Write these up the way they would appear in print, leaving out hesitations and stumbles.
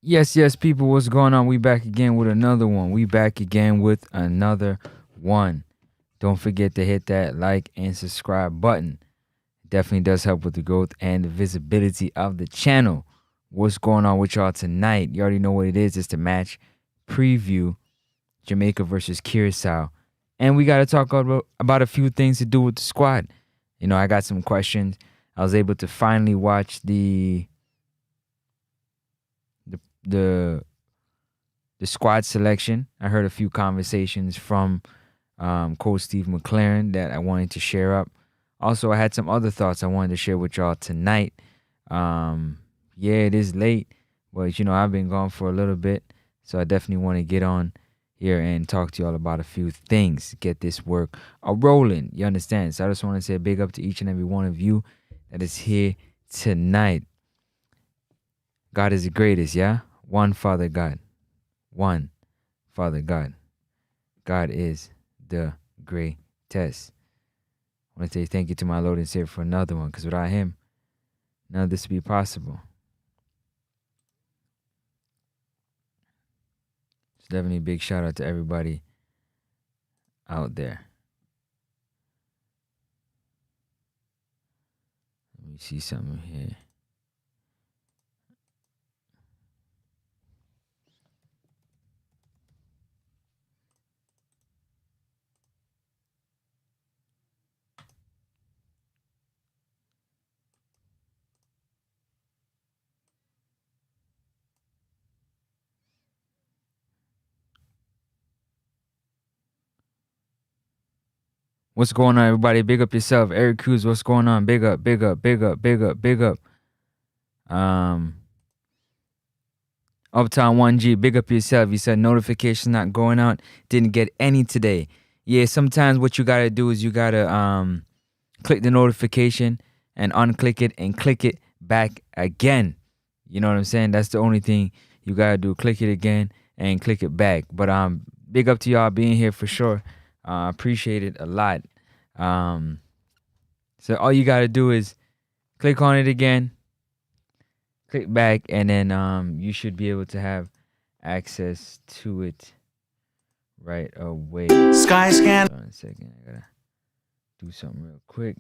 Yes, people, what's going on? We back again with another one. We back again with another one. Don't forget to hit that like and subscribe button. Definitely does help with the growth and the visibility of the channel. What's going on with y'all tonight? You already know what it is. It's the match preview, Jamaica versus Curacao. And we got to talk about a few things to do with the squad. You know, I got some questions. I was able to finally watch the squad selection. I heard a few conversations from Coach Steve McClaren that I wanted to share up. Also, I had some other thoughts I wanted to share with y'all tonight. Yeah, it is late, but you know, I've been gone for a little bit, so I definitely want to get on here and talk to y'all about a few things, get this work rolling. You understand? So I just want to say a big up to each and every one of you that is here tonight. God is the greatest, yeah? One Father God. One Father God. God is the greatest. I want to say thank you to my Lord and Savior for another one, because without him, none of this would be possible. So definitely a big shout out to everybody out there. Let me see something here. What's going on, everybody? Big up yourself. Eric Cruz, what's going on? Big up, big up, big up, big up, big up. Uptown 1G, big up yourself. You said notifications not going out. Didn't get any today. Yeah, sometimes what you gotta do is you gotta click the notification and unclick it and click it back again. You know what I'm saying? That's the only thing you gotta do. Click it again and click it back. But big up to y'all being here for sure. Appreciate it a lot. So all you gotta do is click on it again, click back, and then you should be able to have access to it right away. Sky scan. Hold on a second, I gotta do something real quick.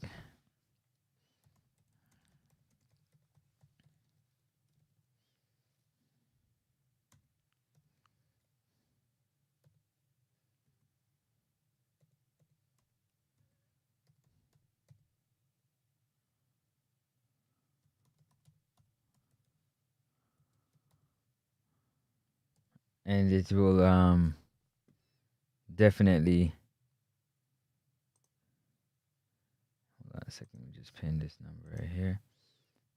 And it will definitely, hold on a second, let me just pin this number right here.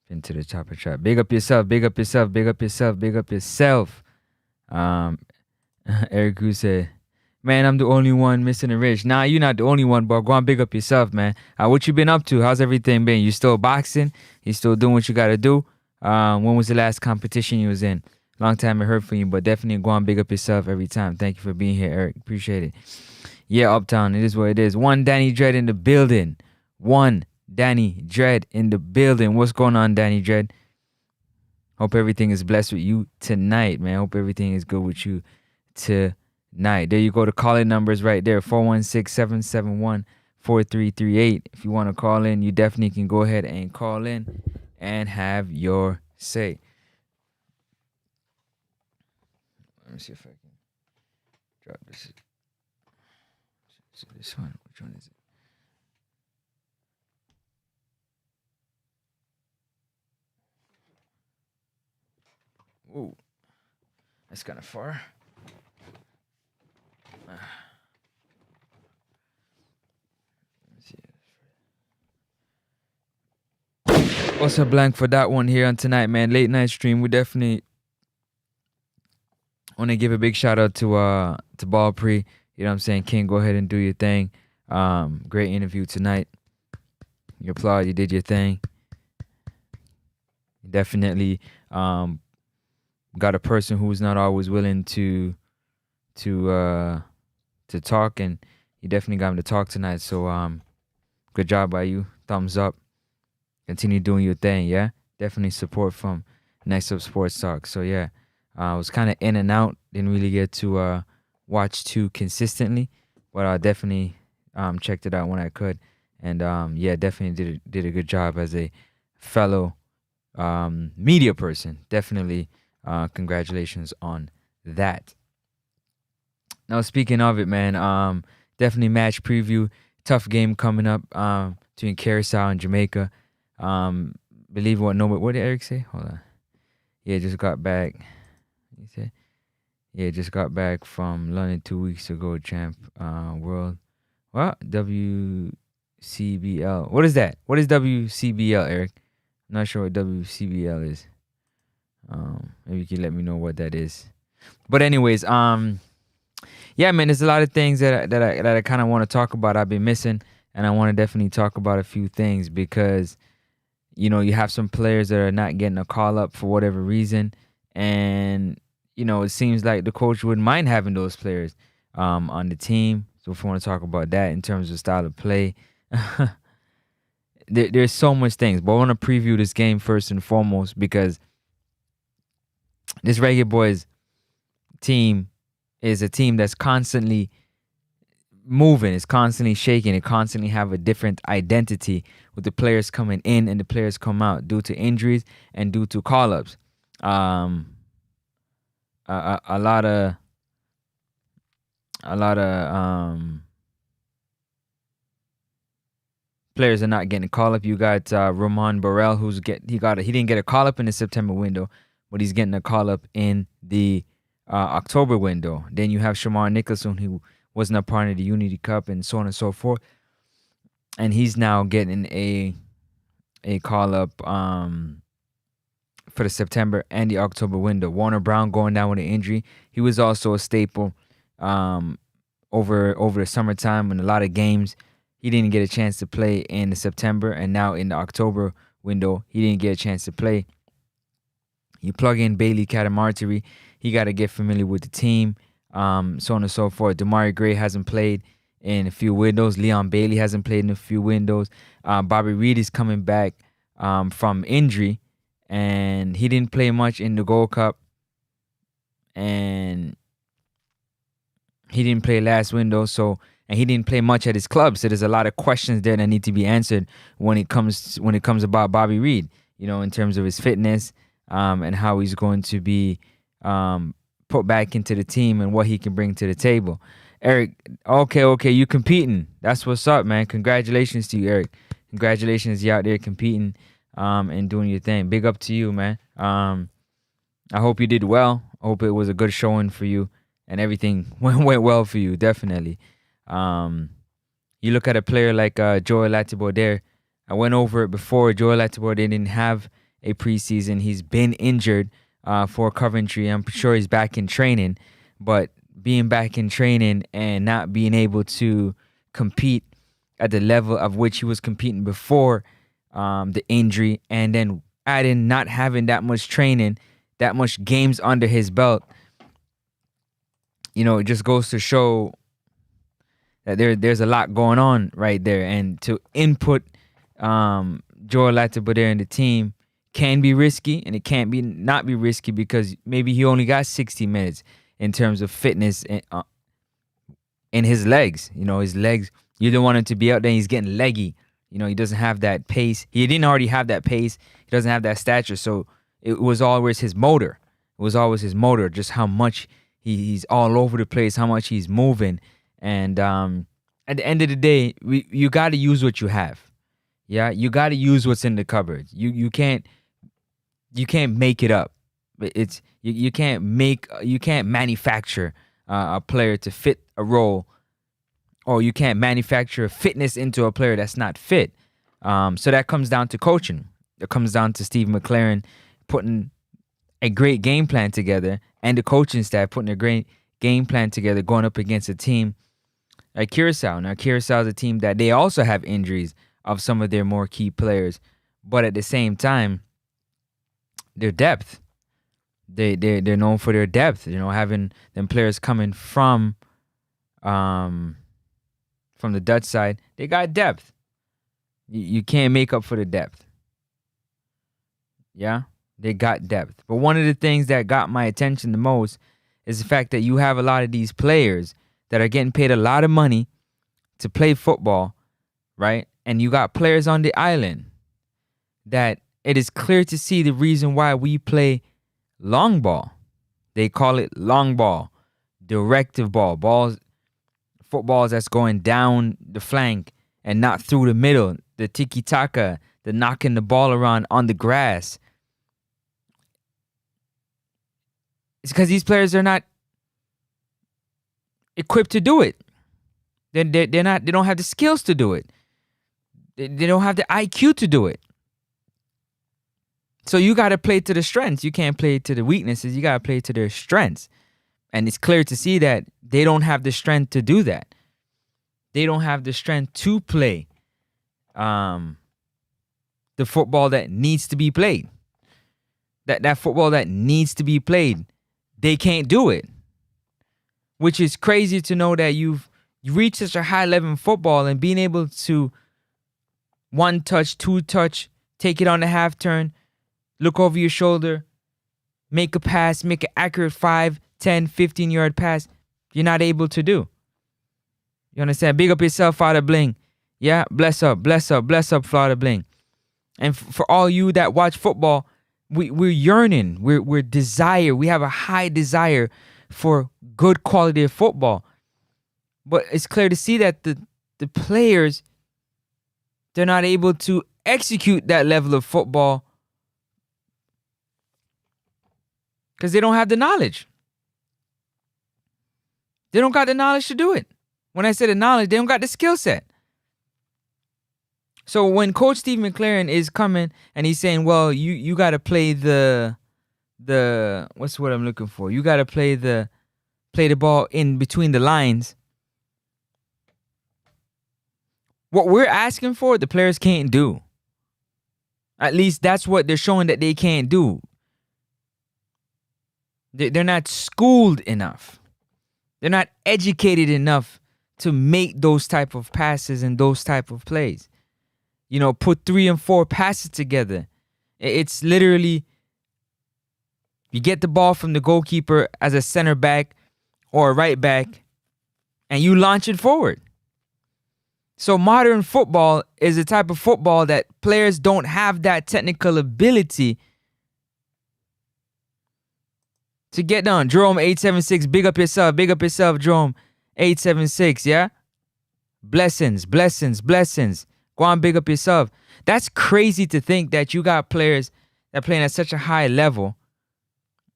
Pin to the top of the chat. Big up yourself, big up yourself, big up yourself, big up yourself. Eric Cruz said, man, I'm the only one missing a rich. Nah, you're not the only one, but go on, big up yourself, man. What you been up to? How's everything been? You still boxing? You still doing what you gotta do? When was the last competition you was in? Long time I heard from you, but definitely go on, big up yourself every time. Thank you for being here, Eric. Appreciate it. Yeah, Uptown, it is what it is. One Danny Dread in the building. One Danny Dread in the building. What's going on, Danny Dread? Hope everything is blessed with you tonight, man. Hope everything is good with you tonight. There you go. The call-in numbers right there, 416-771-4338. If you want to call in, you definitely can go ahead and call in and have your say. Let me see if I can drop this. So this one, which one is it? Ooh, that's kind of far. Also blank for that one here on tonight, man. Late night stream. We definitely want to give a big shout out to Ball Pre. You know what I'm saying? King, go ahead and do your thing. Great interview tonight. You applaud. You did your thing. Definitely got a person who's not always willing to talk, and you definitely got him to talk tonight. So good job by you. Thumbs up. Continue doing your thing, yeah? Definitely support from Next Up Sports Talk. So yeah, I was kind of in and out. Didn't really get to watch too consistently, but I definitely checked it out when I could. And yeah, definitely did a good job as a fellow media person. Definitely congratulations on that. Now, speaking of it, man, definitely match preview. Tough game coming up between Curacao and Jamaica. Believe what? No, what did Eric say? Hold on. Yeah, just got back. He said, yeah, just got back from London 2 weeks ago. Champ, world. What? WCBL. What is that? What is WCBL, Eric? I'm not sure what WCBL is. Maybe you can let me know what that is. But anyways, yeah, man, there's a lot of things that I kind of want to talk about. I've been missing, and I want to definitely talk about a few things because, you know, you have some players that are not getting a call up for whatever reason, and you know, it seems like the coach wouldn't mind having those players on the team. So if we want to talk about that in terms of style of play, there's so much things. But I want to preview this game first and foremost because this Reggae Boyz team is a team that's constantly moving, it's constantly shaking, it constantly have a different identity with the players coming in and the players come out due to injuries and due to call-ups. A lot of players are not getting a call up. You got Roman Burrell, he didn't get a call up in the September window, but he's getting a call up in the October window. Then you have Shamar Nicholson, who wasn't a part of the Unity Cup and so on and so forth, and he's now getting a call up for the September and the October window. Warner Brown going down with an injury. He was also a staple over the summertime in a lot of games. He didn't get a chance to play in the September, and now in the October window, he didn't get a chance to play. You plug in Bailey Catamartiri, he got to get familiar with the team, so on and so forth. Damari Gray hasn't played in a few windows. Leon Bailey hasn't played in a few windows. Bobby Reed is coming back from injury, and he didn't play much in the Gold Cup, and he didn't play last window, and he didn't play much at his club. So there's a lot of questions there that need to be answered when it comes about Bobby Reed, you know, in terms of his fitness and how he's going to be put back into the team and what he can bring to the table. Eric, okay, you competing. That's what's up, man. Congratulations to you, Eric. Congratulations, you out there competing and doing your thing. Big up to you, man. I hope you did well. I hope it was a good showing for you and everything went well for you, definitely. You look at a player like Joel Latibaudiere. I went over it before. Joel Latibaudiere didn't have a preseason. He's been injured for Coventry. I'm sure he's back in training, but being back in training and not being able to compete at the level of which he was competing before the injury, and then adding not having that much training, that much games under his belt, you know, it just goes to show that there's a lot going on right there. And to input Joel Latibaudiere in the team can be risky, and it can't be not be risky because maybe he only got 60 minutes in terms of fitness in his legs. You know, his legs, you don't want him to be out there. He's getting leggy. You know, he doesn't have that pace. He didn't already have that pace. He doesn't have that stature. So it was always his motor. It was always his motor, just how much he's all over the place, how much he's moving. And at the end of the day, you got to use what you have. Yeah, you got to use what's in the cupboard. You can't make it up. It's you can't manufacture a player to fit a role, or you can't manufacture fitness into a player that's not fit. So that comes down to coaching. It comes down to Steve McClaren putting a great game plan together, and the coaching staff putting a great game plan together going up against a team like Curacao. Now, Curacao is a team that they also have injuries of some of their more key players, but at the same time, their depth. They're known for their depth. You know, having them players coming from the Dutch side, they got depth. You can't make up for the depth. Yeah, They got depth. But one of the things that got my attention the most is the fact that you have a lot of these players that are getting paid a lot of money to play football, right? And you got players on the island that it is clear to see the reason why we play long ball. They call it long ball, directive ball, footballs that's going down the flank and not through the middle, the tiki-taka, the knocking the ball around on the grass. It's because these players are not equipped to do it. They don't have the skills to do it. They don't have the IQ to do it. So you got to play to the strengths. You can't play to the weaknesses. You got to play to their strengths. And it's clear to see that they don't have the strength to do that. They don't have the strength to play the football that needs to be played. That football that needs to be played, they can't do it. Which is crazy to know that you've reached such a high level in football and being able to one touch, two touch, take it on the half turn, look over your shoulder, make a pass, make an accurate 5, 10, 15-yard pass, you're not able to do. You understand? Big up yourself, Father Bling. Yeah, bless up, Father Bling. And for all you that watch football, we're yearning, we're desire, we have a high desire for good quality of football. But it's clear to see that the players, they're not able to execute that level of football because they don't have the knowledge. They don't got the knowledge to do it. When I say the knowledge, they don't got the skill set. So when Coach Steve McClaren is coming and he's saying, well, you got to play the what's the word I'm looking for? You got to play the ball in between the lines. What we're asking for, the players can't do. At least that's what they're showing that they can't do. They're not schooled enough. They're not educated enough to make those type of passes and those type of plays. You know, put 3 and 4 passes together. It's literally, you get the ball from the goalkeeper as a center back or a right back, and you launch it forward. So modern football is a type of football that players don't have that technical ability to get done. Jerome 876, big up yourself, Jerome 876, yeah? Blessings. Go on, big up yourself. That's crazy to think that you got players that are playing at such a high level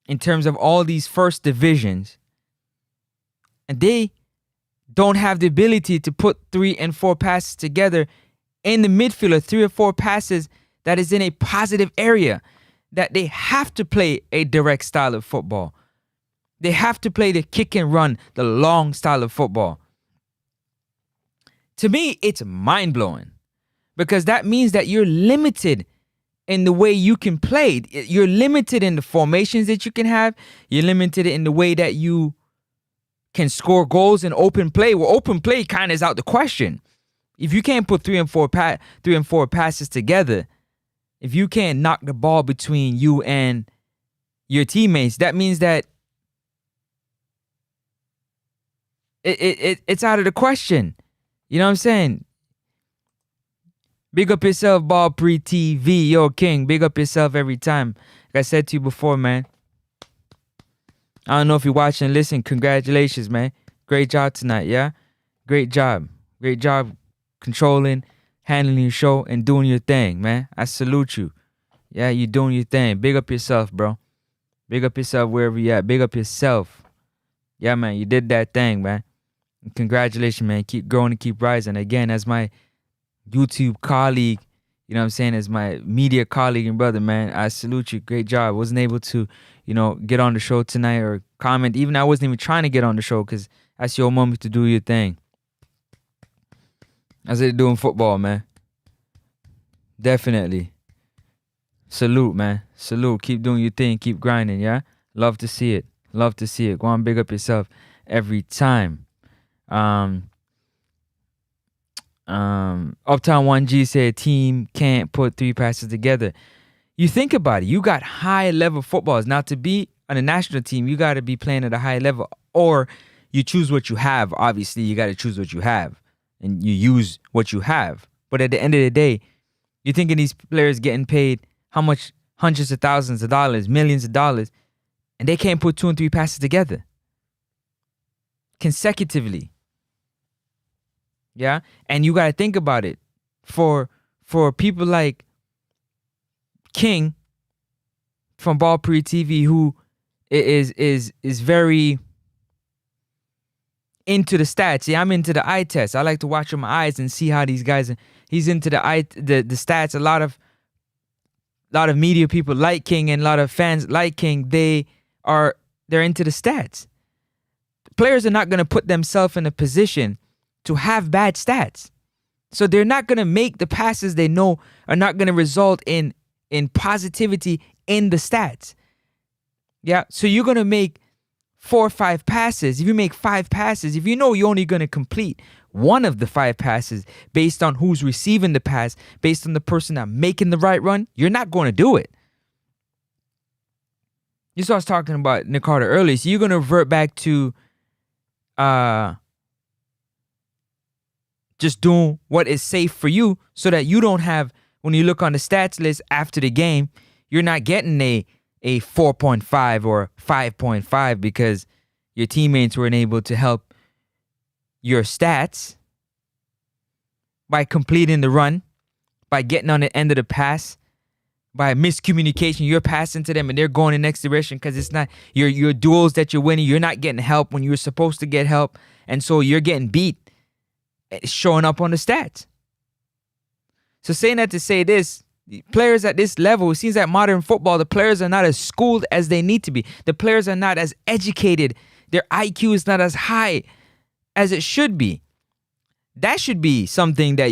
in terms of all these first divisions, and they don't have the ability to put 3 and 4 passes together in the midfield, or 3 or 4 passes that is in a positive area, that they have to play a direct style of football. They have to play the kick and run, the long style of football. To me, it's mind-blowing, because that means that you're limited in the way you can play. You're limited in the formations that you can have. You're limited in the way that you can score goals in open play. Well, open play kind of is out the question. If you can't put 3 and 4 passes together, if you can't knock the ball between you and your teammates, that means that it's out of the question. You know what I'm saying? Big up yourself, Ball Pre TV. Yo, King, big up yourself every time. Like I said to you before, man. I don't know if you're watching. Listen, congratulations, man. Great job tonight, yeah? Great job. Great job controlling, handling your show, and doing your thing, man. I salute you. Yeah, you're doing your thing. Big up yourself, bro. Big up yourself wherever you at. Big up yourself. Yeah, man, you did that thing, man. Congratulations, man. Keep growing and keep rising. Again, as my YouTube colleague, you know what I'm saying, as my media colleague and brother, man, I salute you. Great job. Wasn't able to, get on the show tonight or comment. Even I wasn't even trying to get on the show because that's your moment to do your thing. How's it doing football, man? Definitely. Salute, man. Salute. Keep doing your thing. Keep grinding, yeah? Love to see it. Love to see it. Go on, big up yourself every time. Uptown 1G said team can't put 3 passes together. You think about it. You got high level footballers. Now, to be on a national team, you got to be playing at a high level, or you choose what you have. Obviously, you got to choose what you have and you use what you have. But at the end of the day, you're thinking these players getting paid how much? Hundreds of thousands of dollars, millions of dollars, and they can't put 2 and 3 passes together consecutively. Yeah, and you got to think about it. For people like King from Ball Pre TV, who is very into the stats. Yeah, I'm into the eye test. I like to watch with my eyes and see how these guys. He's into the stats. A lot of media people like King and a lot of fans like King. They're into the stats. Players are not going to put themselves in a position to have bad stats. So they're not going to make the passes they know are not going to result in positivity in the stats. Yeah, so you're going to make 4 or 5 passes. If you make 5 passes, if you know you're only going to complete one of the 5 passes based on who's receiving the pass, based on the person that's making the right run, you're not going to do it. You saw us talking about Nick Carter earlier, so you're going to revert back to just doing what is safe for you so that you don't have, when you look on the stats list after the game, you're not getting a 4.5 or 5.5 because your teammates weren't able to help your stats by completing the run, by getting on the end of the pass, by miscommunication. You're passing to them and they're going in the next direction because it's not your duels that you're winning. You're not getting help when you're supposed to get help, and so you're getting beat. It's showing up on the stats. So saying that to say this, players at this level, it seems like modern football, the players are not as schooled as they need to be. The players are not as educated. Their IQ is not as high as it should be. That should be something that,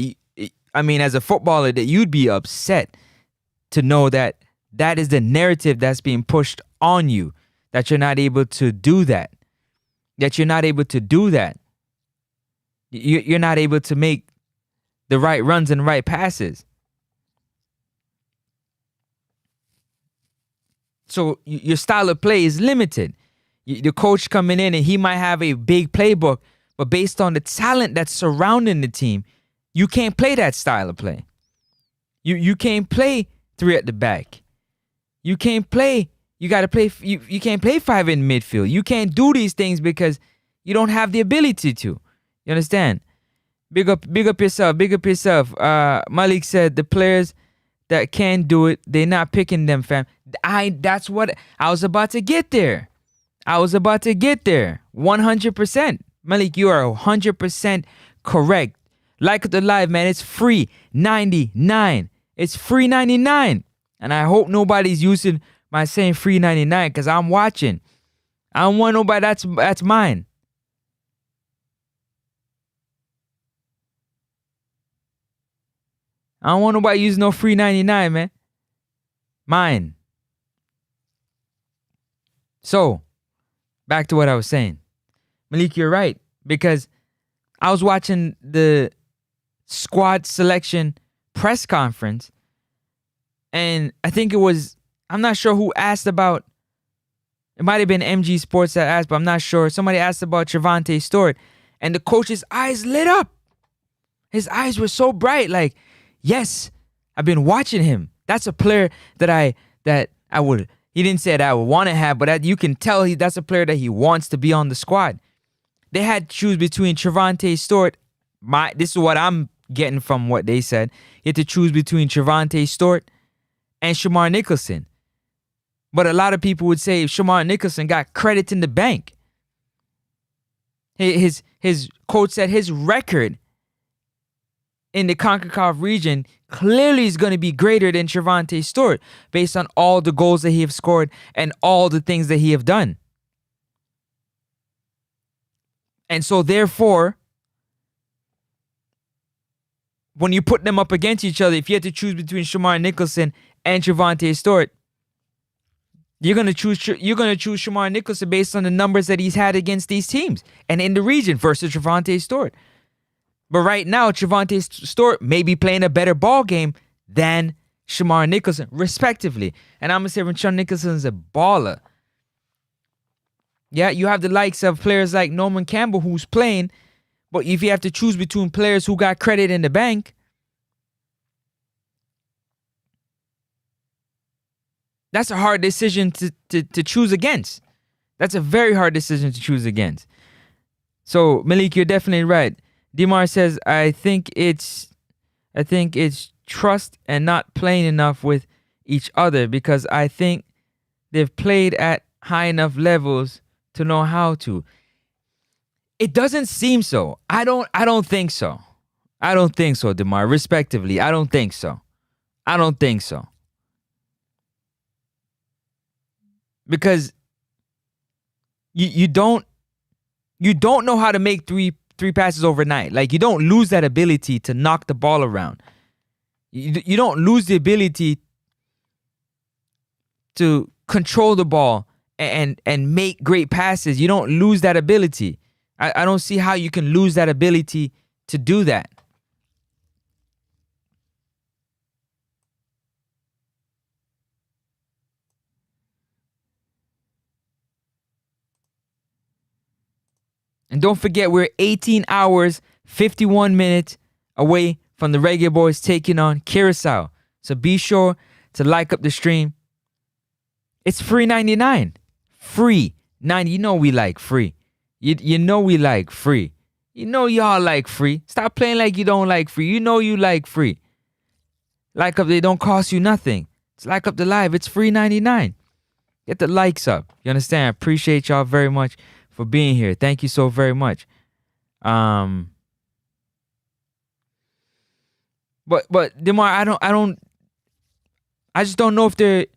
as a footballer, that you'd be upset to know that that is the narrative that's being pushed on you, that you're not able to do that, you're not able to do that. You're not able to make the right runs and right passes. So your style of play is limited. The coach coming in and he might have a big playbook, but based on the talent that's surrounding the team, you can't play that style of play. You can't play 3 at the back. You can't play. You got to play. You can't play 5 in midfield. You can't do these things because you don't have the ability to. You understand? Big up yourself. Big up yourself. Malik said the players that can't do it, they're not picking them, fam. That's what I was about to get there. 100%. Malik, you are 100% correct. Like the live, man. It's free 99. It's free 99. And I hope nobody's using my saying free 99 because I'm watching. I don't want nobody. That's mine. I don't want nobody using no free 99, man. Mine. So, back to what I was saying. Malik, you're right. Because I was watching the squad selection press conference. And I think I'm not sure who asked about, it might have been MG Sports that asked, but I'm not sure. Somebody asked about Trevante Stewart. And the coach's eyes lit up. His eyes were so bright. Like, yes, I've been watching him. That's a player that I would, he didn't say that I would want to have, but you can tell that's a player that he wants to be on the squad. They had to choose between Trevante Stewart. This is what I'm getting from what they said. You had to choose between Trevante Stewart and Shamar Nicholson. But a lot of people would say Shamar Nicholson got credit in the bank. His coach said his record in the CONCACAF region clearly is going to be greater than Trevante Stewart based on all the goals that he have scored and all the things that he have done. And so therefore, when you put them up against each other, if you had to choose between Shamar Nicholson and Trevante Stewart, you're gonna choose Shamar Nicholson based on the numbers that he's had against these teams and in the region versus Trevante Stewart. But right now, Trevante Stewart may be playing a better ball game than Shamar Nicholson, respectively. And I'm going to say Rashawn Nicholson is a baller. Yeah, you have the likes of players like Norman Campbell who's playing, but if you have to choose between players who got credit in the bank, that's a hard decision to choose against. That's a very hard decision to choose against. So, Malik, you're definitely right. Dimar says, I think it's trust and not playing enough with each other, because I think they've played at high enough levels to know how to. It doesn't seem so. I don't think so. I don't think so, Dimar. Respectively, I don't think so. I don't think so. Because you don't know how to make three passes overnight. Like, you don't lose that ability to knock the ball around. You don't lose the ability to control the ball and make great passes. You don't lose that ability. I don't see how you can lose that ability to do that. And don't forget, we're 18 hours, 51 minutes away from the Reggae Boyz taking on Curacao. So be sure to like up the stream. It's free 99. Free 90. You know we like free. You know we like free. You know y'all like free. Stop playing like you don't like free. You know you like free. Like up, they don't cost you nothing. It's like up the live. It's free 99. Get the likes up. You understand? I appreciate y'all very much for being here. Thank you so very much. But Demar, I just don't know if they're.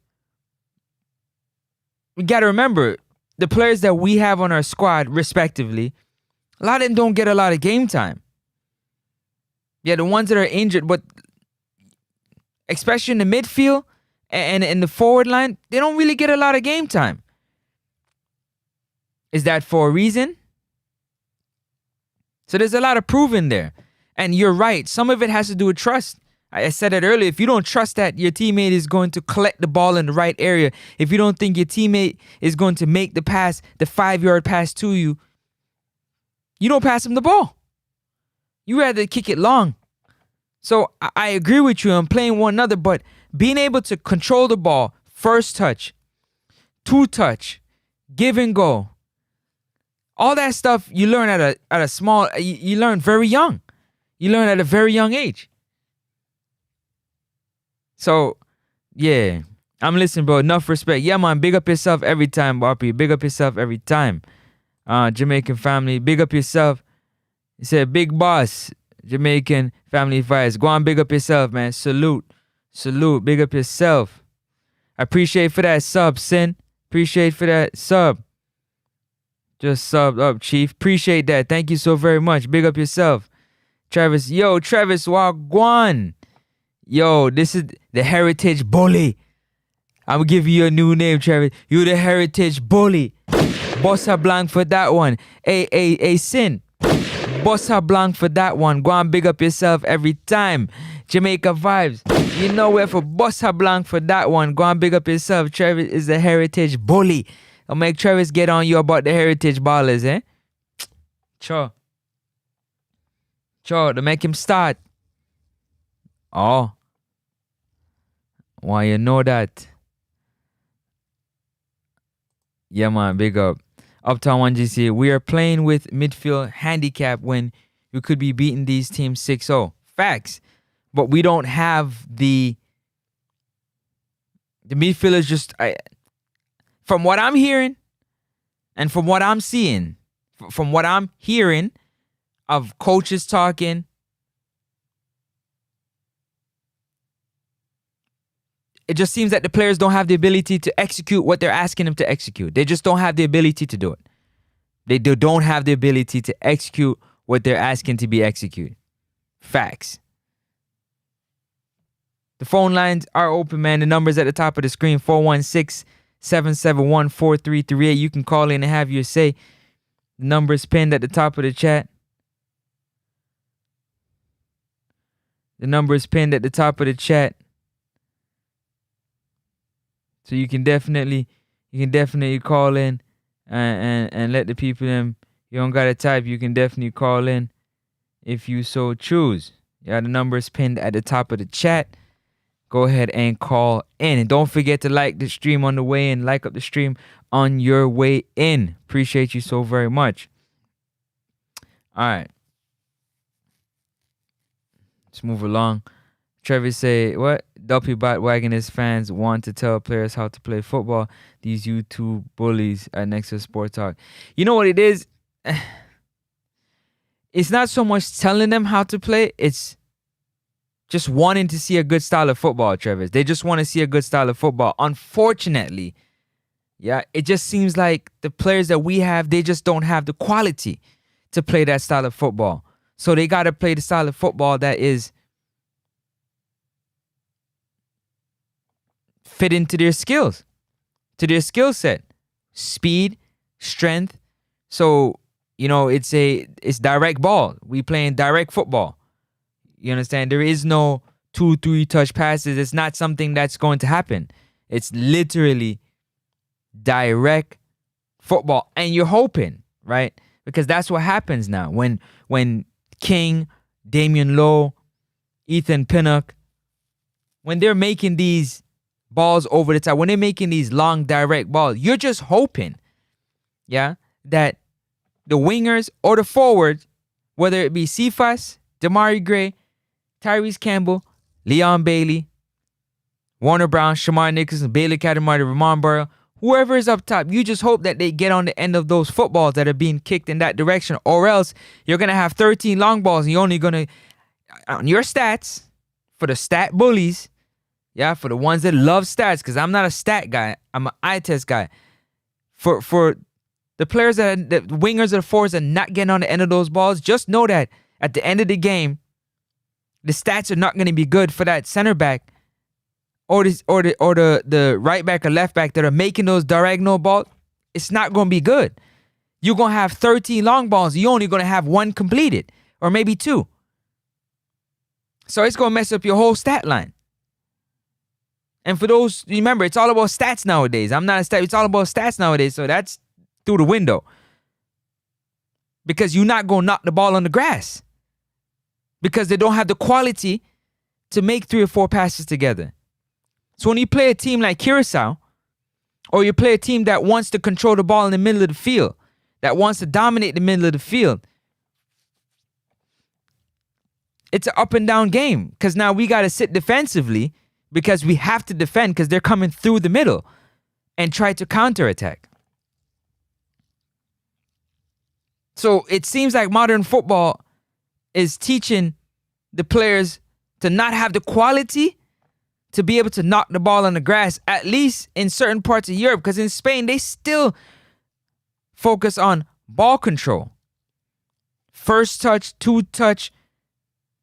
We gotta remember the players that we have on our squad, respectively. A lot of them don't get a lot of game time. Yeah, the ones that are injured, but especially in the midfield and in the forward line, they don't really get a lot of game time. Is that for a reason? So there's a lot of proving there. And you're right. Some of it has to do with trust. I said it earlier. If you don't trust that your teammate is going to collect the ball in the right area, if you don't think your teammate is going to make the pass, the 5-yard pass to you, you don't pass him the ball. You rather kick it long. So I agree with you on playing one another, but being able to control the ball, first touch, two touch, give and go, all that stuff you learn at a small, you learn very young. You learn at a very young age. So, yeah, I'm listening, bro. Enough respect. Yeah, man, big up yourself every time, RP. Big up yourself every time. Jamaican family, big up yourself. He said, big boss, Jamaican family advice. Go on, big up yourself, man. Salute. Big up yourself. I appreciate for that sub, Sin. Appreciate for that sub. Just subbed up, Chief. Appreciate that. Thank you so very much. Big up yourself. Travis. Yo, Travis Wagwan. Yo, this is the Heritage Bully. I'm gonna give you a new name, Travis. You the Heritage Bully. Bossa Blanc for that one. Hey, Sin. Bossa Blanc for that one. Go on, big up yourself every time. Jamaica vibes. You know where for Bossa Blanc for that one. Go on, big up yourself. Travis is the Heritage Bully. I'll make Travis get on you about the Heritage Ballers, eh? Sure, to make him start. Oh. Why you know that? Yeah, man, big up. Uptown 1GC, we are playing with midfield handicap when we could be beating these teams 6-0. Facts. But we don't have the midfielders just... from what I'm hearing and from what I'm seeing, from what I'm hearing of coaches talking, it just seems that the players don't have the ability to execute what they're asking them to execute. They just don't have the ability to do it. They don't have the ability to execute what they're asking to be executed. Facts. The phone lines are open, man. The number's at the top of the screen, 416-771-4338. You can call in and have your say. The number's pinned at the top of the chat. The number is pinned at the top of the chat. So you can definitely call in and let the people them. You don't gotta type. You can definitely call in if you so choose. Yeah, the number is pinned at the top of the chat. Go ahead and call in. And don't forget to like the stream on the way in. Like up the stream on your way in. Appreciate you so very much. All right. Let's move along. Trevor say, what? Duppy Bot Wagoners fans want to tell players how to play football. These YouTube bullies at Nexus Sport Talk. You know what it is? It's not so much telling them how to play. It's just wanting to see a good style of football, Trevor. They just want to see a good style of football. Unfortunately, yeah, it just seems like the players that we have, they just don't have the quality to play that style of football. So they got to play the style of football that is fit into their skills, to their skill set, speed, strength. So, you know, it's direct ball. We playing direct football. You understand? There is no 2-3 touch passes. It's not something that's going to happen. It's literally direct football. And you're hoping, right? Because that's what happens now. When King, Damian Lowe, Ethan Pinnock, when they're making these balls over the top, when they're making these long direct balls, you're just hoping, yeah, that the wingers or the forwards, whether it be Cephas, Damari Gray, Tyrese Campbell, Leon Bailey, Warner Brown, Shamar Nicholson, Bailey Catamari, Ramon Burrow, whoever is up top, you just hope that they get on the end of those footballs that are being kicked in that direction, or else you're going to have 13 long balls and you're only going to, on your stats, for the stat bullies, yeah, for the ones that love stats, because I'm not a stat guy, I'm an eye test guy. For the players the wingers or the forwards are not getting on the end of those balls, just know that at the end of the game, the stats are not going to be good for that center back or the right back or left back that are making those diagonal balls. It's not going to be good. You're going to have 13 long balls. You're only going to have one completed or maybe two. So it's going to mess up your whole stat line. And for those, remember, it's all about stats nowadays. I'm not a stat. It's all about stats nowadays. So that's through the window. Because you're not going to knock the ball on the grass. Because they don't have the quality to make 3 or 4 passes together. So when you play a team like Curacao, or you play a team that wants to control the ball in the middle of the field, that wants to dominate the middle of the field, it's an up and down game. Because now we got to sit defensively because we have to defend because they're coming through the middle and try to counterattack. So it seems like modern football is teaching the players to not have the quality to be able to knock the ball on the grass, at least in certain parts of Europe, because in Spain, they still focus on ball control. First touch, 2 touch,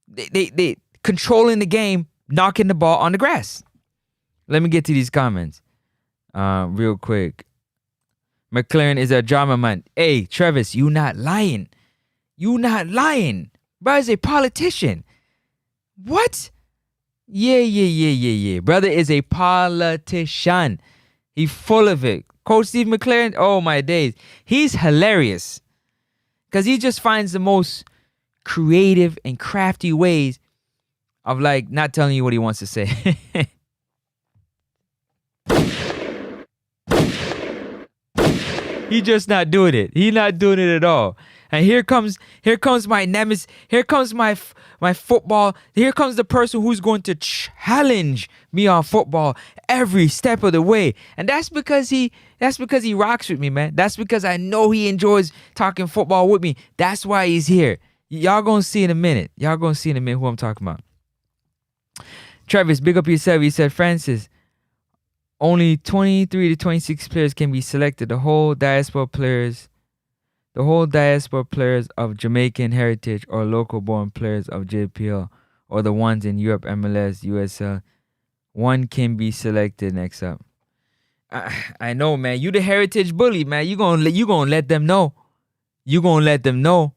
they controlling the game, knocking the ball on the grass. Let me get to these comments real quick. McLaren is a drama man. Hey, Travis, you not lying. You not lying. Bro is a politician. What? Yeah. Brother is a politician. He full of it. Coach Steve McLaren, oh my days. He's hilarious. Because he just finds the most creative and crafty ways of like not telling you what he wants to say. He just not doing it. He not doing it at all. And here comes my nemesis. Here comes my football. Here comes the person who's going to challenge me on football every step of the way. And that's because he rocks with me, man. That's because I know he enjoys talking football with me. That's why he's here. Y'all gonna see in a minute. Y'all gonna see in a minute who I'm talking about. Travis, big up yourself. He said, Francis, only 23 to 26 players can be selected. The whole diaspora players of Jamaican heritage or local-born players of JPL or the ones in Europe, MLS, USL, one can be selected. Next up. I know, man. You the heritage bully, man. You gonna let them know. You gonna let them know.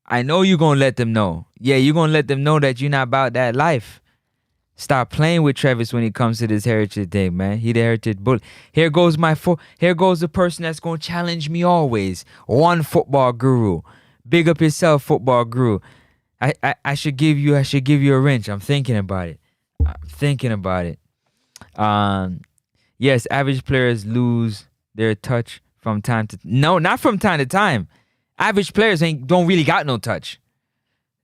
I know you gonna let them know. Yeah, you gonna let them know that you're not about that life. Stop playing with Travis when it comes to this heritage thing, man. He the heritage bully. Here goes here goes the person that's gonna challenge me always. One football guru. Big up yourself, football guru. I should give you a wrench. I'm thinking about it. Yes, average players lose their touch from time to no, not from time to time. Average players don't really got no touch.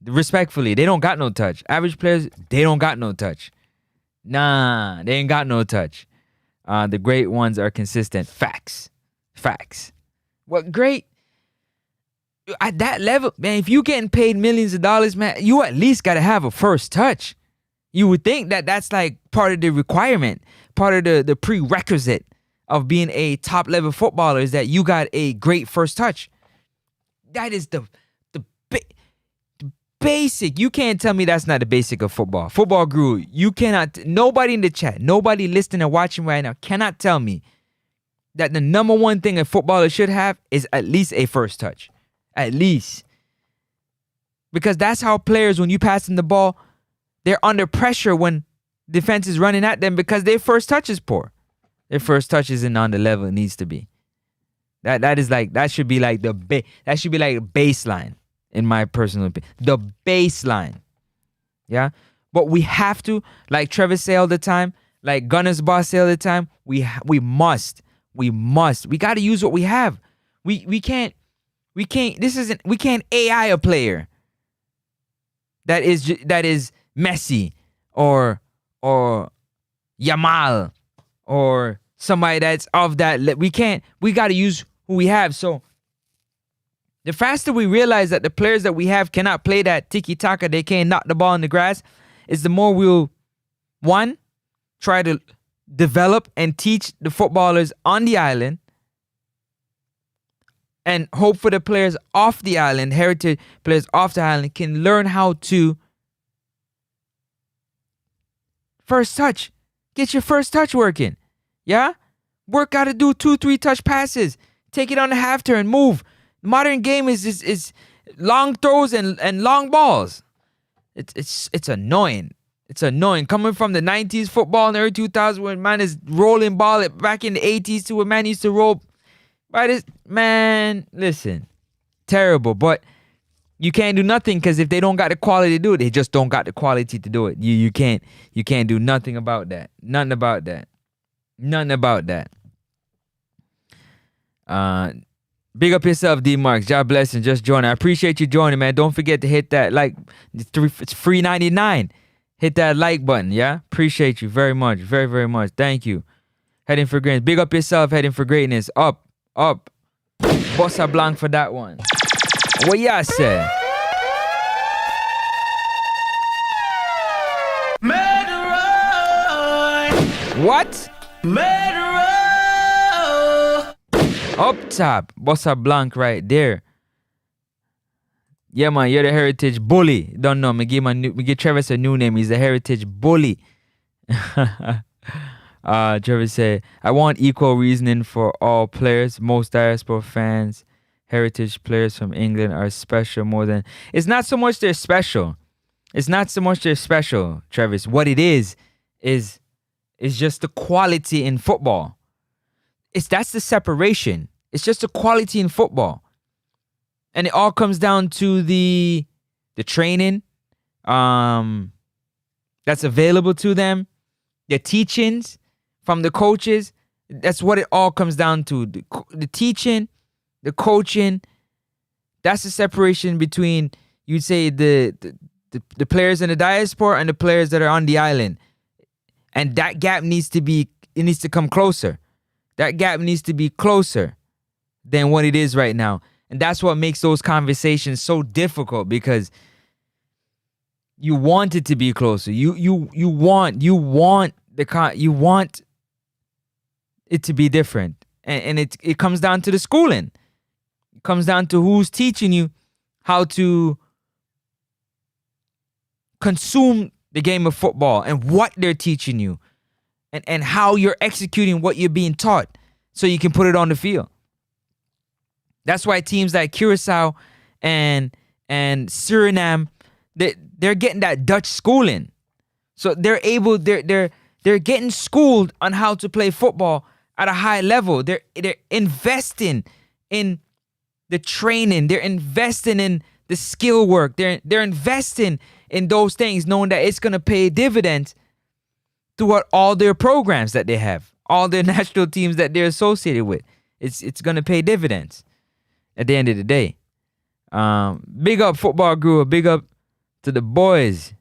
Respectfully, they don't got no touch. Average players, they don't got no touch. Nah, they ain't got no touch. The great ones are consistent. Facts. What great? At that level, man, if you getting paid millions of dollars, man, you at least got to have a first touch. You would think that that's like part of the requirement, part of the prerequisite of being a top level footballer is that you got a great first touch. That is the basic. You can't tell me that's not the basic of football. Football guru, you cannot, nobody in the chat, nobody listening and watching right now cannot tell me that the number one thing a footballer should have is at least a first touch. At least. Because that's how players, when you pass them the ball, they're under pressure when defense is running at them because their first touch is poor. Their first touch isn't on the level it needs to be. That should be like a baseline. In my personal opinion, the baseline. Yeah? But we have to, like Trevor say all the time, like Gunner's boss say all the time, we must. We got to use what we have. We can't AI a player that is Messi or Yamal or somebody that's of that. We got to use who we have. So the faster we realize that the players that we have cannot play that tiki-taka, they can't knock the ball in the grass, is the more we'll, one, try to develop and teach the footballers on the island and hope for the players off the island, heritage players off the island, can learn how to first touch. Get your first touch working. Yeah? Work out to do 2-3 touch passes. Take it on the half turn, move. Modern game is long throws and long balls. It's annoying. It's annoying. Coming from the 90s football and early 2000s when man is rolling ball back in the 80s to where man used to roll. By this man, listen, terrible. But you can't do nothing because if they don't got the quality to do it, they just don't got the quality to do it. You can't do nothing about that. Nothing about that. Big up yourself, D Marks. God bless and just join. I appreciate you joining, man. Don't forget to hit that like. It's free 99. Hit that like button, yeah? Appreciate you very much. Very, very much. Thank you. Heading for greatness. Big up yourself, heading for greatness. Up. Bossa Blanc for that one. What y'all say? What? Up top, Bossa Blanc right there. Yeah, man, you're the heritage bully. Don't know. Me give Travis a new name. He's the heritage bully. Travis said, I want equal reasoning for all players. Most diaspora fans, heritage players from England are special more than... It's not so much they're special. Travis. What it is just the quality in football. That's the separation. It's just the quality in football. And it all comes down to the training that's available to them, the teachings from the coaches. That's what it all comes down to. The teaching, the coaching, that's the separation between, you'd say, the players in the diaspora and the players that are on the island. And that gap needs to come closer. That gap needs to be closer than what it is right now. And that's what makes those conversations so difficult, because you want it to be closer. You want it to be different. And it comes down to the schooling. It comes down to who's teaching you how to consume the game of football and what they're teaching you. And how you're executing what you're being taught so you can put it on the field. That's why teams like Curacao and Suriname, they're getting that Dutch schooling So they're getting schooled on how to play football at a high level. They're investing in the training. They're investing in the skill work. They're investing in those things, knowing that it's gonna pay dividends throughout all their programs that they have, all their national teams that they're associated with. It's gonna pay dividends at the end of the day. Big up Football Guru. Big up to the boys.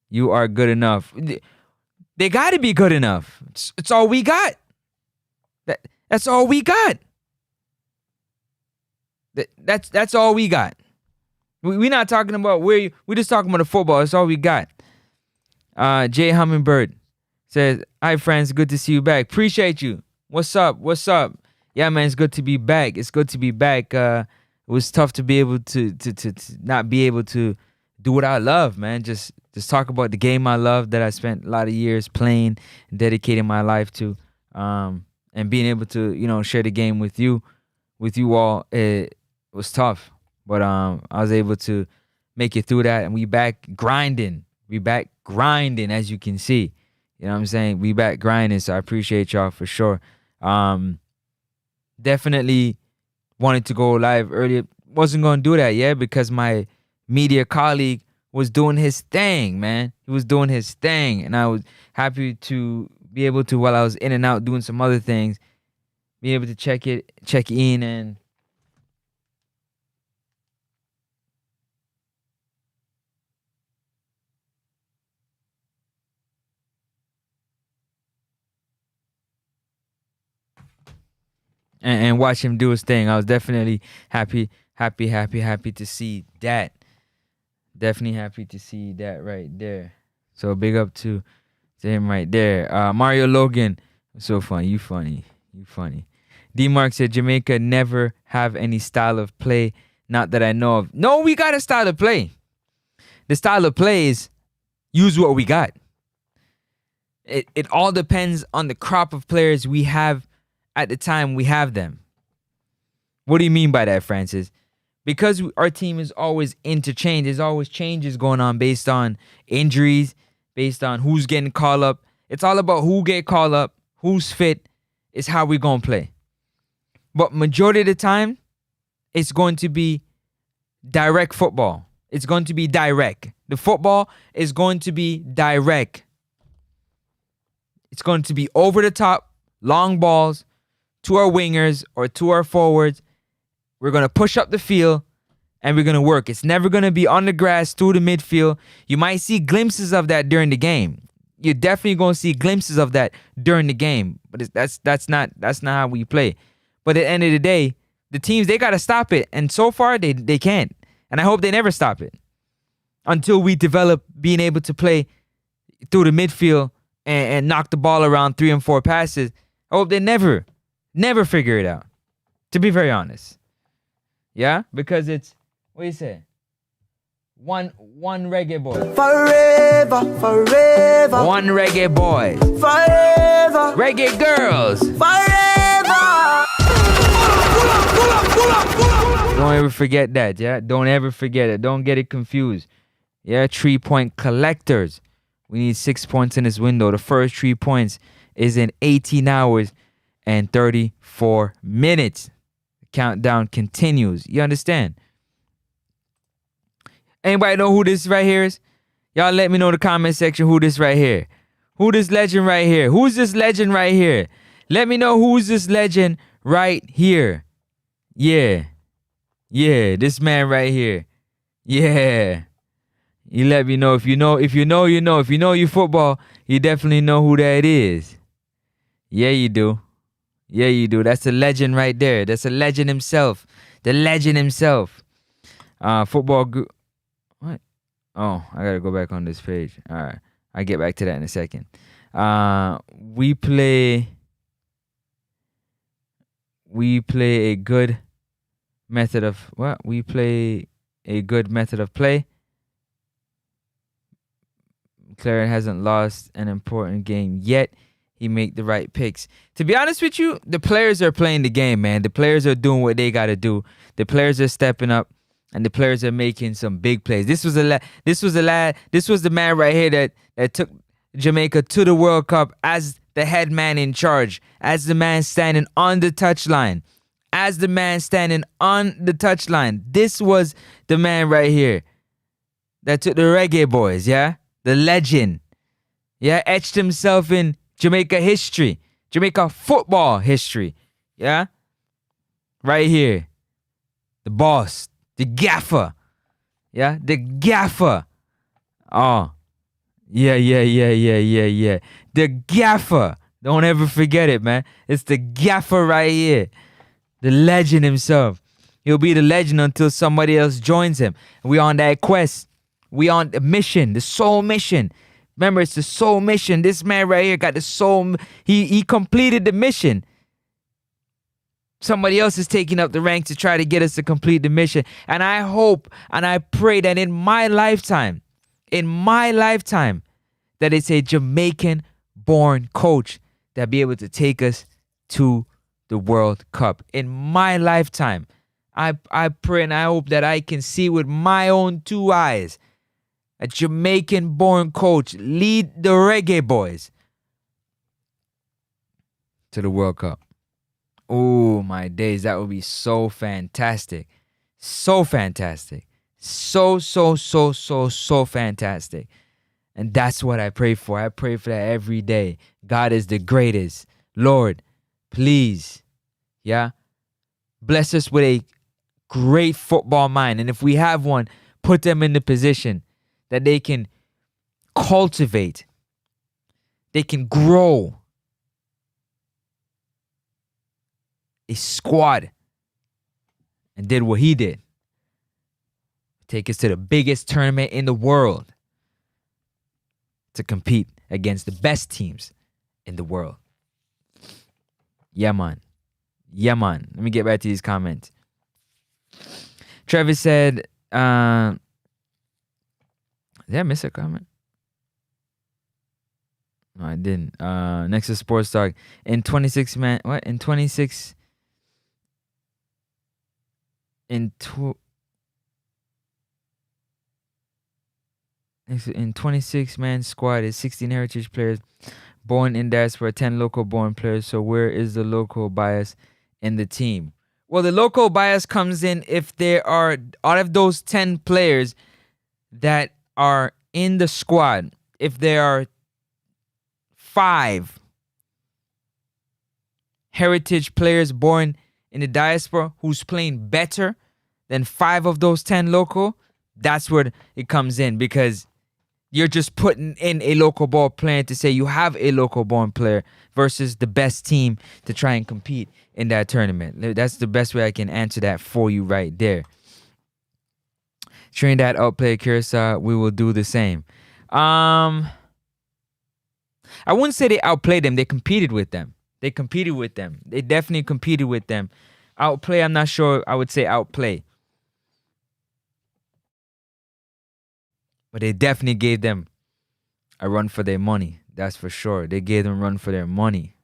You are good enough. They got to be good enough. It's all we got. That's all we got. That's all we got. We're not talking about we're just talking about the football. That's all we got. Jay Hummingbird says, "Hi friends, good to see you back. Appreciate you. What's up? What's up? Yeah, man, it's good to be back. It's good to be back. It was tough to be able to not be able to do what I love, man. Just talk about the game I love that I spent a lot of years playing and dedicating my life to, and being able to share the game with you all. It was tough, but I was able to make it through that, and we back grinding. We back grinding, as you can see. You know what I'm saying? We back grinding, so I appreciate y'all for sure. Definitely wanted to go live earlier. Wasn't going to do that yet because my media colleague was doing his thing, man. He was doing his thing, and I was happy to be able to, while I was in and out doing some other things, be able to check in and watch him do his thing. I was definitely happy to see that. Definitely happy to see that right there. So big up to him right there. Mario Logan, so funny. You funny. D-Mark said Jamaica never have any style of play, not that I know of. No, we got a style of play. The style of play is use what we got. It all depends on the crop of players we have at the time we have them. What do you mean by that, Francis? Because our team is always interchanged. There's always changes going on based on injuries, based on who's getting called up. It's all about who get called up, who's fit, is how we're going to play. But majority of the time, it's going to be direct football. It's going to be direct. The football is going to be direct. It's going to be over the top, long balls to our wingers or to our forwards. We're going to push up the field and we're going to work. It's never going to be on the grass through the midfield. You might see glimpses of that during the game. You're definitely going to see glimpses of that during the game. But that's not how we play. But at the end of the day, the teams, they got to stop it. And so far, they can't. And I hope they never stop it until we develop being able to play through the midfield and knock the ball around 3 and 4 passes. I hope they never figure it out, to be very honest. Yeah, because it's, what do you say? One Reggae Boyz. Forever. One Reggae Boyz. Forever. Reggae Girls. Forever. Don't ever forget that, yeah? Don't ever forget it. Don't get it confused. Yeah, 3-point collectors. We need 6 points in this window. The first 3 points is in 18 hours and 34 minutes. Countdown continues. You understand? Anybody know who this right here is? Y'all let me know in the comment section who this right here. Who this legend right here? Who's this legend right here? Let me know who's this legend right here. Yeah, this man right here. Yeah. You let me know. If you know, you know. If you know your football, you definitely know who that is. Yeah, you do. That's the legend right there. That's the legend himself. The legend himself. Football group. What? Oh, I gotta go back on this page. All right, I'll get back to that in a second. We play a good method of what? We play a good method of play. MCCLAREN hasn't lost an important game yet. He make the right picks. To be honest with you, the players are playing the game, man. The players are doing what they got to do. The players are stepping up and the players are making some big plays. This was the man right here that took Jamaica to the World Cup as the head man in charge, as the man standing on the touchline. As the man standing on the touchline. This was the man right here that took the Reggae Boyz, yeah? The legend. Yeah, etched himself in Jamaica history. Jamaica football history. Yeah? Right here. The boss. The gaffer. Yeah? The gaffer. Oh. Yeah. The gaffer. Don't ever forget it, man. It's the gaffer right here. The legend himself. He'll be the legend until somebody else joins him. We on that quest. We on the mission, the soul mission. Remember, it's the soul mission. This man right here got the soul. He completed the mission. Somebody else is taking up the ranks to try to get us to complete the mission. And I hope and I pray that in my lifetime, that it's a Jamaican-born coach that be able to take us to the World Cup. In my lifetime, I pray and I hope that I can see with my own two eyes a Jamaican-born coach lead the Reggae Boyz to the World Cup. Oh, my days. That would be so fantastic. So fantastic. So fantastic. And that's what I pray for. I pray for that every day. God is the greatest. Lord, please, yeah, bless us with a great football mind. And if we have one, put them in the position that they can cultivate, they can grow a squad, and did what he did. Take us to the biggest tournament in the world to compete against the best teams in the world. Yeah, man. Let me get back to these comments. Travis said, did I miss a comment? No, I didn't. Next to Sports Talk. In 26 man, what? In 26 in 26 man squad is 16 heritage players born in diaspora, 10 local born players. So where is the local bias in the team? Well, the local bias comes in if there are, out of those 10 players that are in the squad, if there are 5 heritage players born in the diaspora who's playing better than 5 of those 10 local, that's where it comes in, because you're just putting in a local ball player to say you have a local born player versus the best team to try and compete in that tournament. That's the best way I can answer that for you right there. Trinidad outplayed Curacao. We will do the same. I wouldn't say they outplayed them. They competed with them. They definitely competed with them. Outplay, I'm not sure I would say outplay. But they definitely gave them a run for their money. That's for sure. They gave them a run for their money.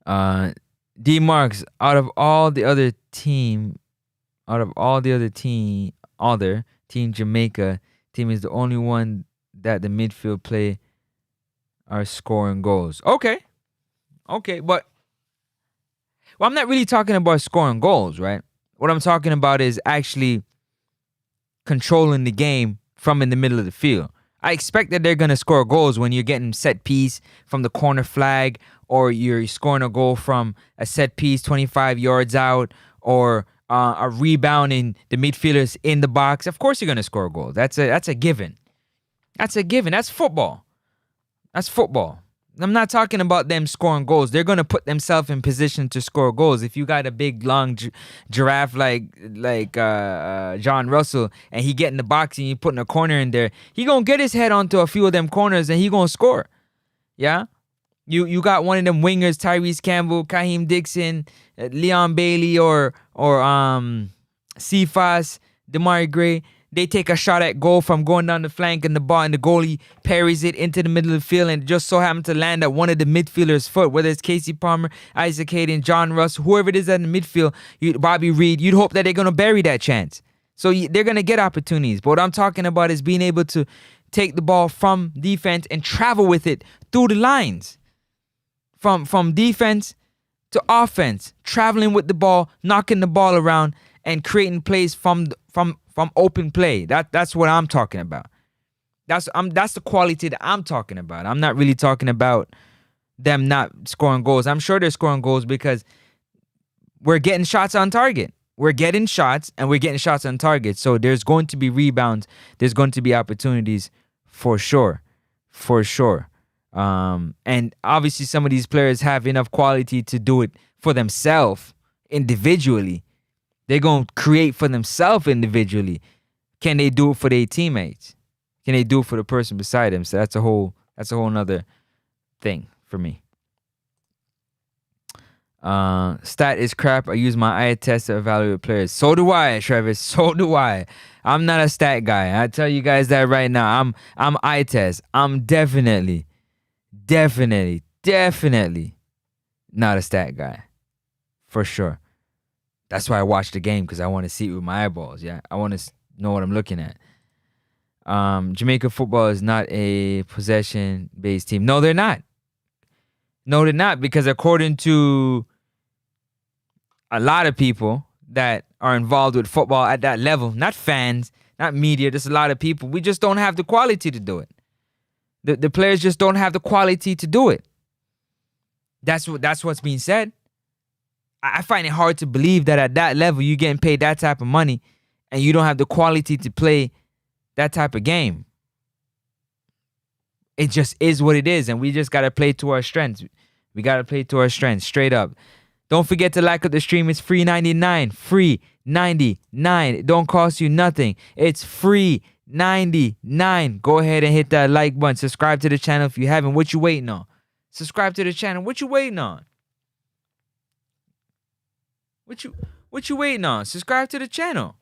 D Marks, out of the other team Jamaica team is the only one that the midfield play are scoring goals. Okay, but I'm not really talking about scoring goals, right? What I'm talking about is actually controlling the game from in the middle of the field. I expect that they're going to score goals when you're getting set piece from the corner flag, or you're scoring a goal from a set piece 25 yards out, or a rebound in the midfielders in the box. Of course you're going to score a goal. That's a given. That's football. I'm not talking about them scoring goals. They're going to put themselves in position to score goals. If you got a big, long giraffe like John Russell, and he get in the box and you putting a corner in there, he going to get his head onto a few of them corners and he going to score. Yeah? You got one of them wingers, Tyrese Campbell, Kaheem Dixon, Leon Bailey, or Cephas, Damari Gray. they take a shot at goal from going down the flank and the ball, and the goalie parries it into the middle of the field, and it just so happened to land at one of the midfielders' foot, whether it's Casey Palmer, Isaac Hayden, John Russ, whoever it is in the midfield, Bobby Reed, you'd hope that they're going to bury that chance. So they're going to get opportunities. But what I'm talking about is being able to take the ball from defense and travel with it through the lines. From defense to offense, traveling with the ball, knocking the ball around, and creating plays from open play. That's what I'm talking about. That's the quality that I'm talking about. I'm not really talking about them not scoring goals. I'm sure they're scoring goals because we're getting shots on target. We're getting shots and we're getting shots on target. So there's going to be rebounds. There's going to be opportunities for sure. For sure. And obviously some of these players have enough quality to do it for themselves individually. They're going to create for themselves individually. Can they do it for their teammates? Can they do it for the person beside them? So that's a whole nother thing for me. Stat is crap. I use my eye test to evaluate players. So do I, Travis. So do I. I'm not a stat guy. I tell you guys that right now. I'm eye test. I'm definitely not a stat guy. For sure. That's why I watch the game, because I want to see it with my eyeballs. Yeah, I want to know what I'm looking at. Jamaica football is not a possession-based team. No, they're not. No, they're not, because according to a lot of people that are involved with football at that level, not fans, not media, just a lot of people, we just don't have the quality to do it. The players just don't have the quality to do it. That's what's being said. I find it hard to believe that at that level you're getting paid that type of money and you don't have the quality to play that type of game. It just is what it is, and we just got to play to our strengths. We got to play to our strengths, straight up. Don't forget to like up the stream. It's free 99. Free 99. It don't cost you nothing. It's free 99. Go ahead and hit that like button. Subscribe to the channel if you haven't. What you waiting on? Subscribe to the channel. What you waiting on? What you waiting on? Subscribe to the channel.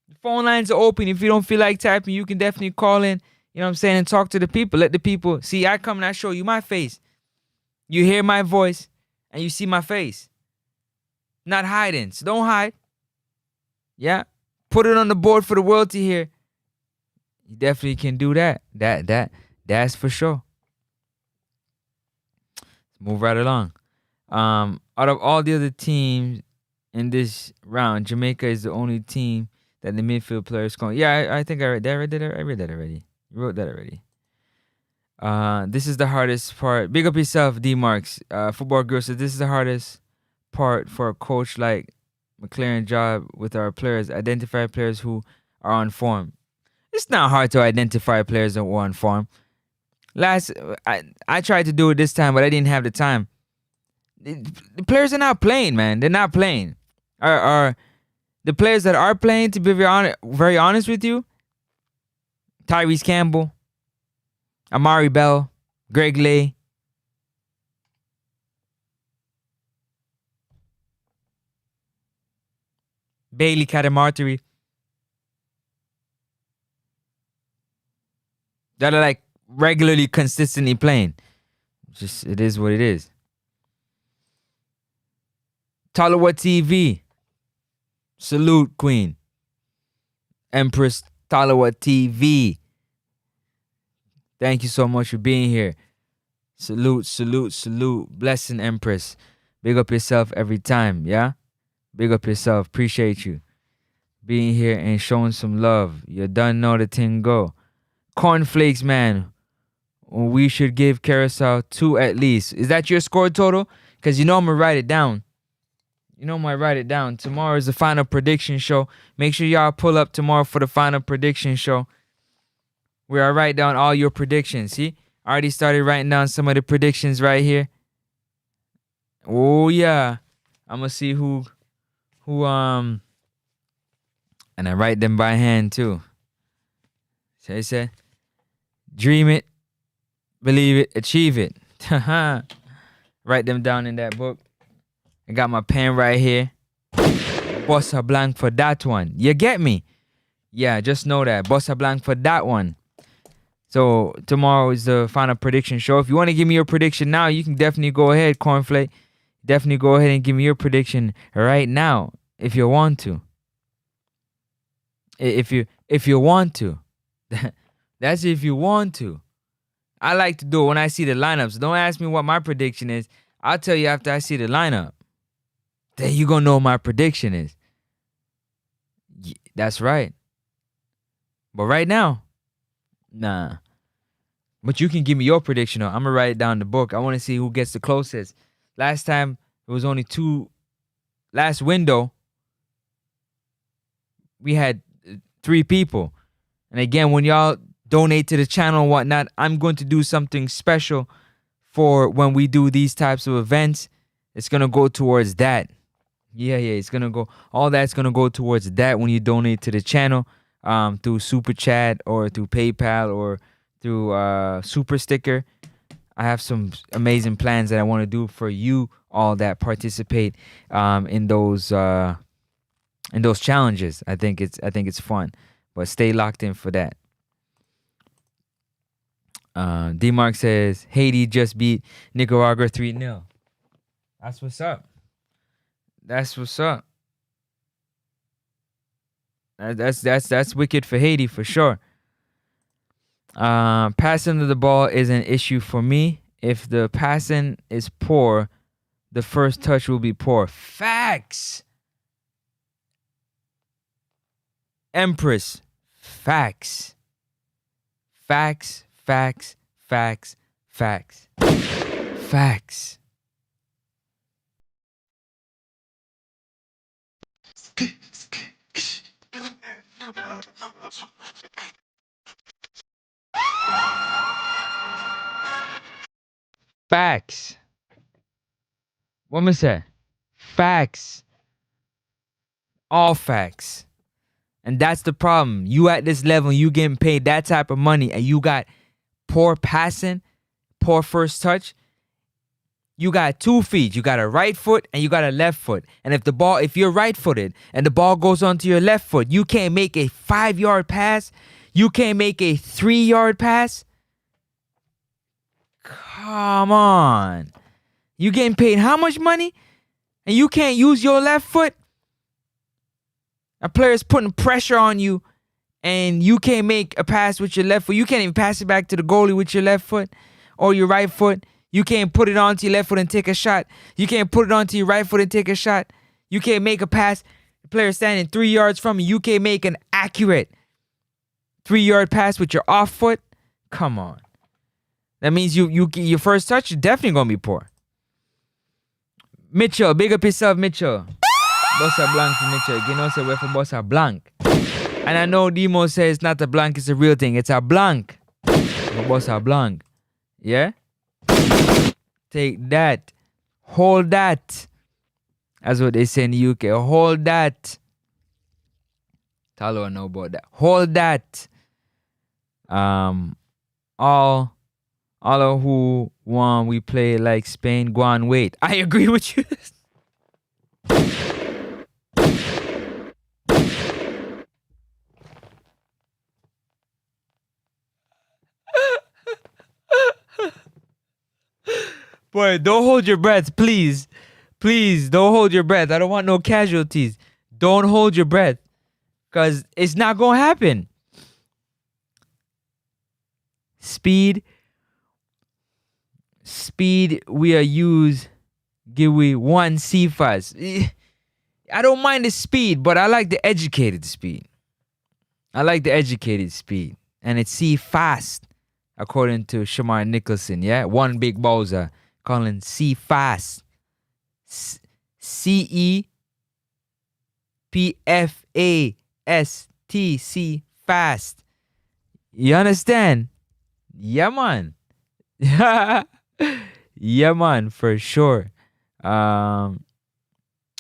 The phone lines are open. If you don't feel like typing, you can definitely call in, you know what I'm saying, and talk to the people. Let the people see. I come and I show you my face. You hear my voice and you see my face. Not hiding. So don't hide. Yeah. Put it on the board for the world to hear. You definitely can do that. That's for sure. Let's move right along. Out of all the other teams in this round, Jamaica is the only team that the midfield players scoring. Yeah, I think I read that. I read that already. You wrote that already. This is the hardest part. Big up yourself, D-Marks. Football Girl says this is the hardest part for a coach like McCLAREN job with our players. Identify players who are on form. It's not hard to identify players who are on form. I tried to do it this time, but I didn't have the time. The players are not playing, man. They're not playing. Are the players that are playing, to be very honest with you, Tyrese Campbell, Amari Bell, Greg Lay, Bailey Cadamarteri, that are like regularly, consistently playing. Just, it is what it is. Talawa TV. Salute, Queen. Empress Talawa TV. Thank you so much for being here. Salute, salute, salute. Blessing, Empress. Big up yourself every time, yeah? Big up yourself. Appreciate you being here and showing some love. You done know the thing go. Cornflakes, man. We should give Curacao 2 at least. Is that your score total? Because you know I'm going to write it down. Tomorrow is the final prediction show. Make sure y'all pull up tomorrow for the final prediction show, where I write down all your predictions. See? I already started writing down some of the predictions right here. Oh, yeah. I'm going to see who, and I write them by hand, too. So I said, dream it, believe it, achieve it. Write them down in that book. I got my pen right here. Bossa blank for that one. You get me? Yeah, just know that. Bossa Blanc for that one. So tomorrow is the final prediction show. If you want to give me your prediction now, you can definitely go ahead, Cornflake. Definitely go ahead and give me your prediction right now if you want to. If you want to. That's if you want to. I like to do it when I see the lineups. Don't ask me what my prediction is. I'll tell you after I see the lineup. Then you gonna know what my prediction is. That's right. But right now, nah. But you can give me your prediction. I'm gonna write it down in the book. I want to see who gets the closest. Last time it was only two. Last window we had 3 people. And again, when y'all donate to the channel and whatnot, I'm going to do something special for when we do these types of events. It's gonna go towards that. Yeah, it's gonna go. All that's gonna go towards that when you donate to the channel, through Super Chat or through PayPal or through Super Sticker. I have some amazing plans that I want to do for you all that participate in those challenges. I think it's fun, but stay locked in for that. D-Mark says Haiti just beat Nicaragua 3-0. That's what's up. That's what's up. That's wicked for Haiti for sure. Passing of the ball is an issue for me. If the passing is poor, the first touch will be poor. Facts. Empress. Facts. Facts. Facts. Facts. Facts. Facts. Facts. What am I say? Facts. All facts. And that's the problem. You at this level, you getting paid that type of money, and you got poor passing, poor first touch. You got 2 feet. You got a right foot and you got a left foot. And if you're right-footed and the ball goes onto your left foot, you can't make a 5-yard pass. You can't make a 3-yard pass. Come on. You getting paid how much money? And you can't use your left foot? A player's putting pressure on you and you can't make a pass with your left foot. You can't even pass it back to the goalie with your left foot or your right foot. You can't put it onto your left foot and take a shot. You can't put it onto your right foot and take a shot. You can't make a pass. The player standing 3 yards from you. You can't make an accurate 3-yard pass with your off foot. Come on. That means your first touch is definitely going to be poor. Mitchell, big up yourself, Mitchell. Bossa Blanc for Mitchell. You know, so we're for Bossa Blanc. And I know Demo says it's not a blank, it's a real thing. It's a blank. For Bossa Blanc. Yeah? Take that. Hold that. That's what they say in the UK. Hold that. Talo know about that. Hold that. All of who won, we play like Spain. Go on, wait. I agree with you. Boy, don't hold your breath, please. Please, don't hold your breath. I don't want no casualties. Don't hold your breath. Because it's not going to happen. Speed, we are use. Give we 1 C-fast. I don't mind the speed, but I like the educated speed. And it's C-fast, according to Shamar Nicholson, yeah? One big bowser. Calling C-fast. C-E-P-F-A-S-T, C-fast. You understand? Yeah, man. Yeah, man, for sure. Money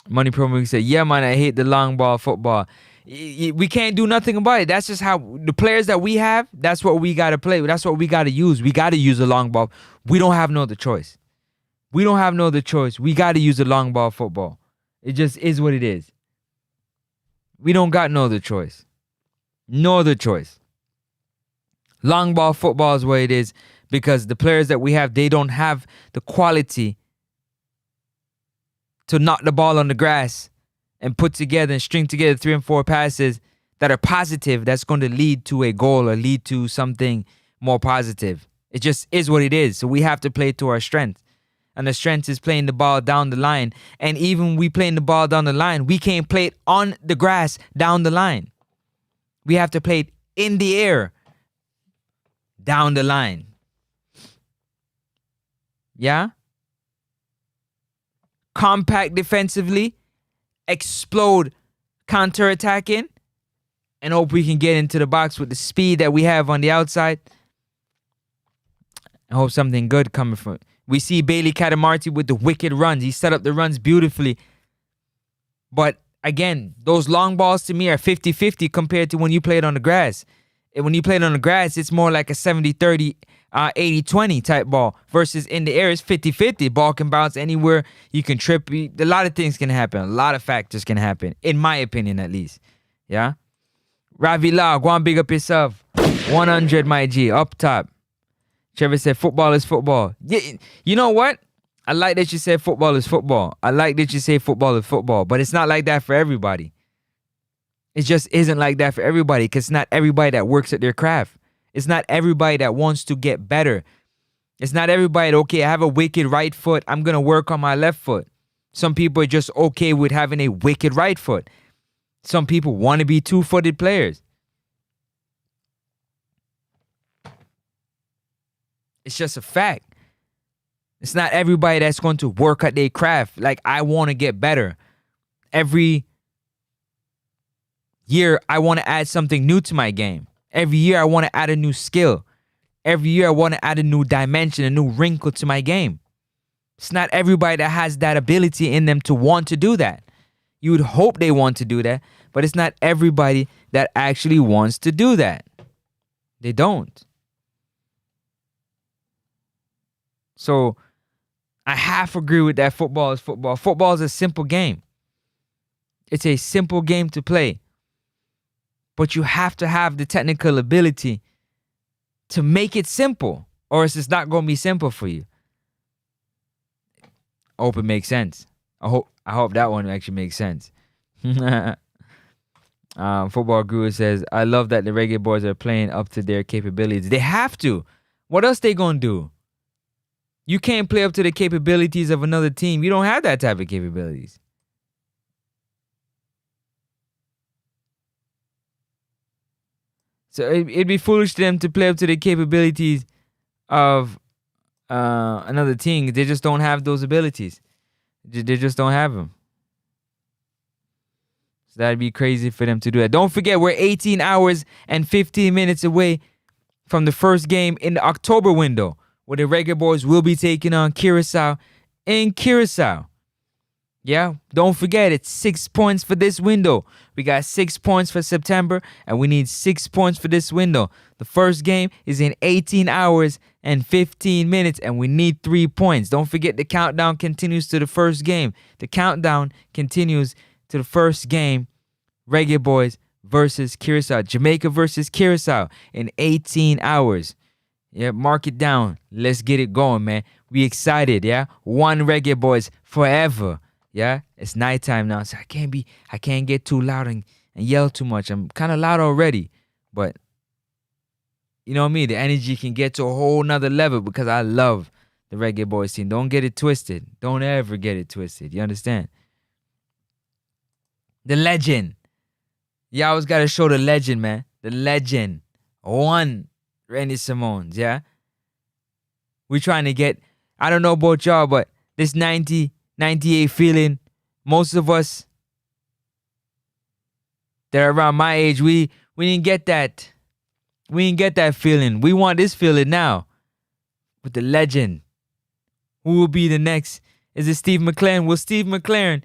Promo said, yeah, man, I hate the long ball football. We can't do nothing about it. That's just how the players that we have, that's what we got to play. That's what we got to use. We got to use the long ball. We don't have no other choice. We got to use the long ball football. It just is what it is. We don't got no other choice. No other choice. Long ball football is what it is because the players that we have, they don't have the quality to knock the ball on the grass and put together and string together 3 and 4 passes that are positive, that's going to lead to a goal or lead to something more positive. It just is what it is. So we have to play to our strength. And the strength is playing the ball down the line. And even when we playing the ball down the line, we can't play it on the grass down the line. We have to play it in the air down the line. Yeah? Compact defensively, explode counter-attacking, and hope we can get into the box with the speed that we have on the outside. I hope something good coming from it. We see Bailey Catamarti with the wicked runs. He set up the runs beautifully. But again, those long balls to me are 50-50 compared to when you play it on the grass. And when you play it on the grass, it's more like a 70-30, 80-20 type ball. Versus in the air, it's 50-50. Ball can bounce anywhere. You can trip. A lot of things can happen. A lot of factors can happen. In my opinion, at least. Yeah? Ravi La, go on, big up yourself. 100, my G, up top. Trevor said, football is football. Yeah, you know what? I like that you said football is football. I like that you say football is football. But it's not like that for everybody. It just isn't like that for everybody because it's not everybody that works at their craft. It's not everybody that wants to get better. It's not everybody that, okay, I have a wicked right foot. I'm going to work on my left foot. Some people are just okay with having a wicked right foot. Some people want to be two-footed players. It's just a fact. It's not everybody that's going to work at their craft. Like, I want to get better. Every year, I want to add something new to my game. Every year, I want to add a new skill. Every year, I want to add a new dimension, a new wrinkle to my game. It's not everybody that has that ability in them to want to do that. You would hope they want to do that, but it's not everybody that actually wants to do that. They don't. So I half agree with that football is football. Football is a simple game. It's a simple game to play. But you have to have the technical ability to make it simple, or else it's not going to be simple for you. I hope it makes sense. I hope that one actually makes sense. Football Guru says, I love that the Reggae Boyz are playing up to their capabilities. They have to. What else they going to do? You can't play up to the capabilities of another team. You don't have that type of capabilities. So it'd be foolish to them to play up to the capabilities of another team. They just don't have those abilities. They just don't have them. So that'd be crazy for them to do that. Don't forget, we're 18 hours and 15 minutes away from the first game in the October window, where the Reggae Boyz will be taking on Curacao in Curacao. Yeah, don't forget, it's 6 points for this window. We got 6 points for September, and we need 6 points for this window. The first game is in 18 hours and 15 minutes, and we need 3 points. Don't forget, the countdown continues to the first game. The countdown continues to the first game. Reggae Boyz versus Curacao. Jamaica versus Curacao in 18 hours. Yeah, mark it down. Let's get it going, man. We excited, yeah? One Reggae Boyz forever. Yeah, it's nighttime now, so I can't get too loud and yell too much. I'm kind of loud already, but you know what I mean? The energy can get to a whole nother level because I love the Reggae Boyz team. Don't get it twisted. Don't ever get it twisted. You understand? The legend. You always got to show the legend, man. The legend. One Randy Simones, yeah? We trying to get, I don't know about y'all, but this 98 feeling, most of us that are around my age, we didn't get that. We didn't get that feeling. We want this feeling now. With the legend. Who will be the next? Is it Steve McClaren? Will Steve McClaren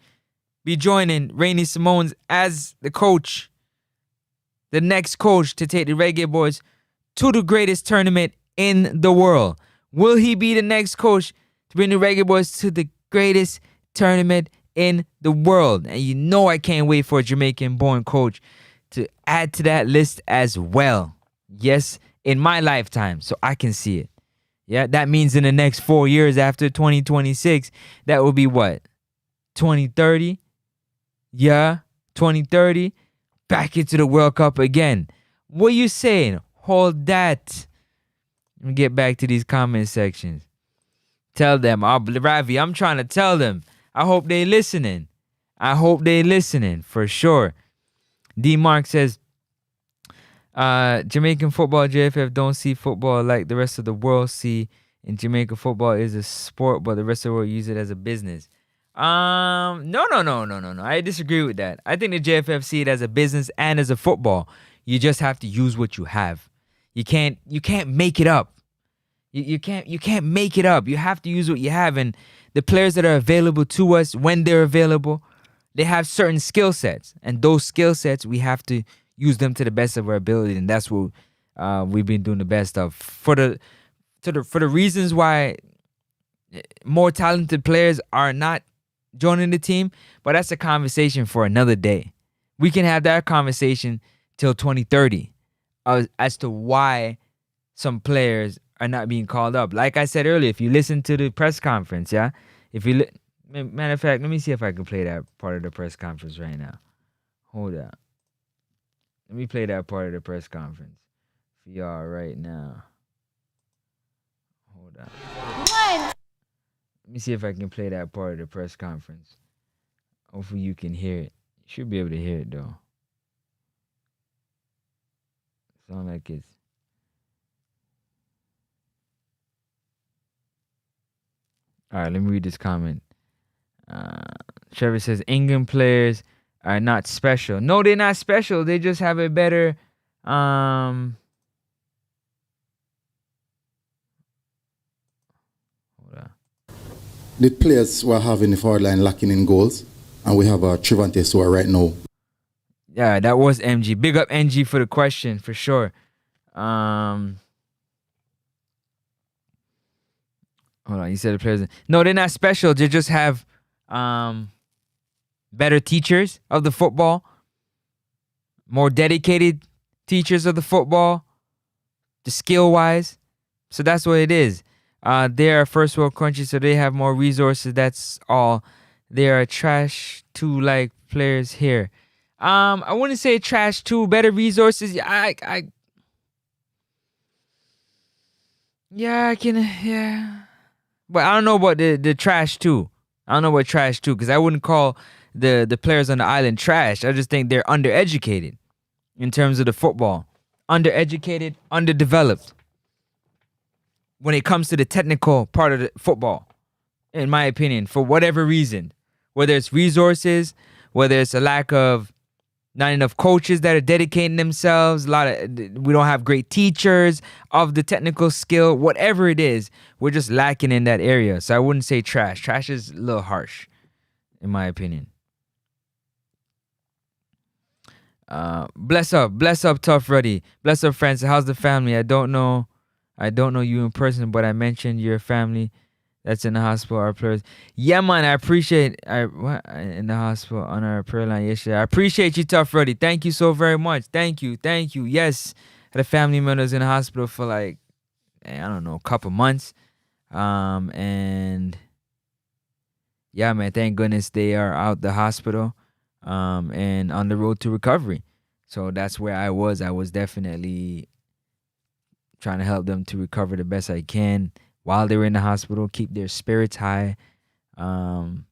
be joining Randy Simones as the coach? The next coach to take the Reggae Boyz to the greatest tournament in the world. Will he be the next coach to bring the Reggae Boyz to the greatest tournament in the world? And you know I can't wait for a Jamaican-born coach to add to that list as well. Yes, in my lifetime, so I can see it. Yeah, that means in the next 4 years after 2026, that will be what? 2030? Yeah, 2030. Back into the World Cup again. What you saying? Hold that. Let me get back to these comment sections. Tell them, Ravi, I'm trying to tell them. I hope they listening. I hope they listening for sure. D Mark says, Jamaican football, JFF don't see football like the rest of the world see. In Jamaica, football is a sport, but the rest of the world use it as a business. No. I disagree with that. I think the JFF see it as a business and as a football. You just have to use what you have. You can't make it up. You can't make it up. You have to use what you have. And the players that are available to us, when they're available, they have certain skill sets. And those skill sets, we have to use them to the best of our ability. And that's what we've been doing the best of. For the reasons why more talented players are not joining the team, but that's a conversation for another day. We can have that conversation till 2030 as to why some players are not being called up. Like I said earlier, if you listen to the press conference, yeah? Matter of fact, let me see if I can play that part of the press conference right now. Hold up. Let me play that part of the press conference for y'all right now. Hold on. Let me see if I can play that part of the press conference. Hopefully you can hear it. You should be able to hear it though. Sound like it's... Alright, let me read this comment. Trevor says, England players are not special. No, they're not special. They just have a better... Hold on. The players who are having the forward line lacking in goals, and we have Trivantes who are right now. Yeah, that was MG. Big up NG for the question, for sure. Hold on, you said the players... No, they're not special. They just have better teachers of the football, more dedicated teachers of the football, the skill-wise. So that's what it is. They are a first world country, so they have more resources. That's all. They are trash too, like players here. I wouldn't say trash too. Better resources. Yeah, I can. Yeah, but I don't know about the trash too. I don't know about trash too, because I wouldn't call the players on the island trash. I just think they're undereducated in terms of the football. Undereducated, underdeveloped when it comes to the technical part of the football, in my opinion, for whatever reason. Whether it's resources, whether it's a lack of not enough coaches that are dedicating themselves, we don't have great teachers of the technical skill, whatever it is, we're just lacking in that area. So I wouldn't say trash. Trash is a little harsh, in my opinion. Bless up, Tough Ruddy. Bless up, friends. How's the family? I don't know you in person, but I mentioned your family that's in the hospital. Our prayers. Yeah, man, I appreciate in the hospital on our prayer line yesterday. I appreciate you, Tough Ruddy. Thank you so very much. Thank you. Yes, had a family members in the hospital for like, I don't know, a couple months. And yeah, man, thank goodness they are out the hospital and on the road to recovery. So that's where I was. I was definitely trying to help them to recover the best I can while they were in the hospital, keep their spirits high. The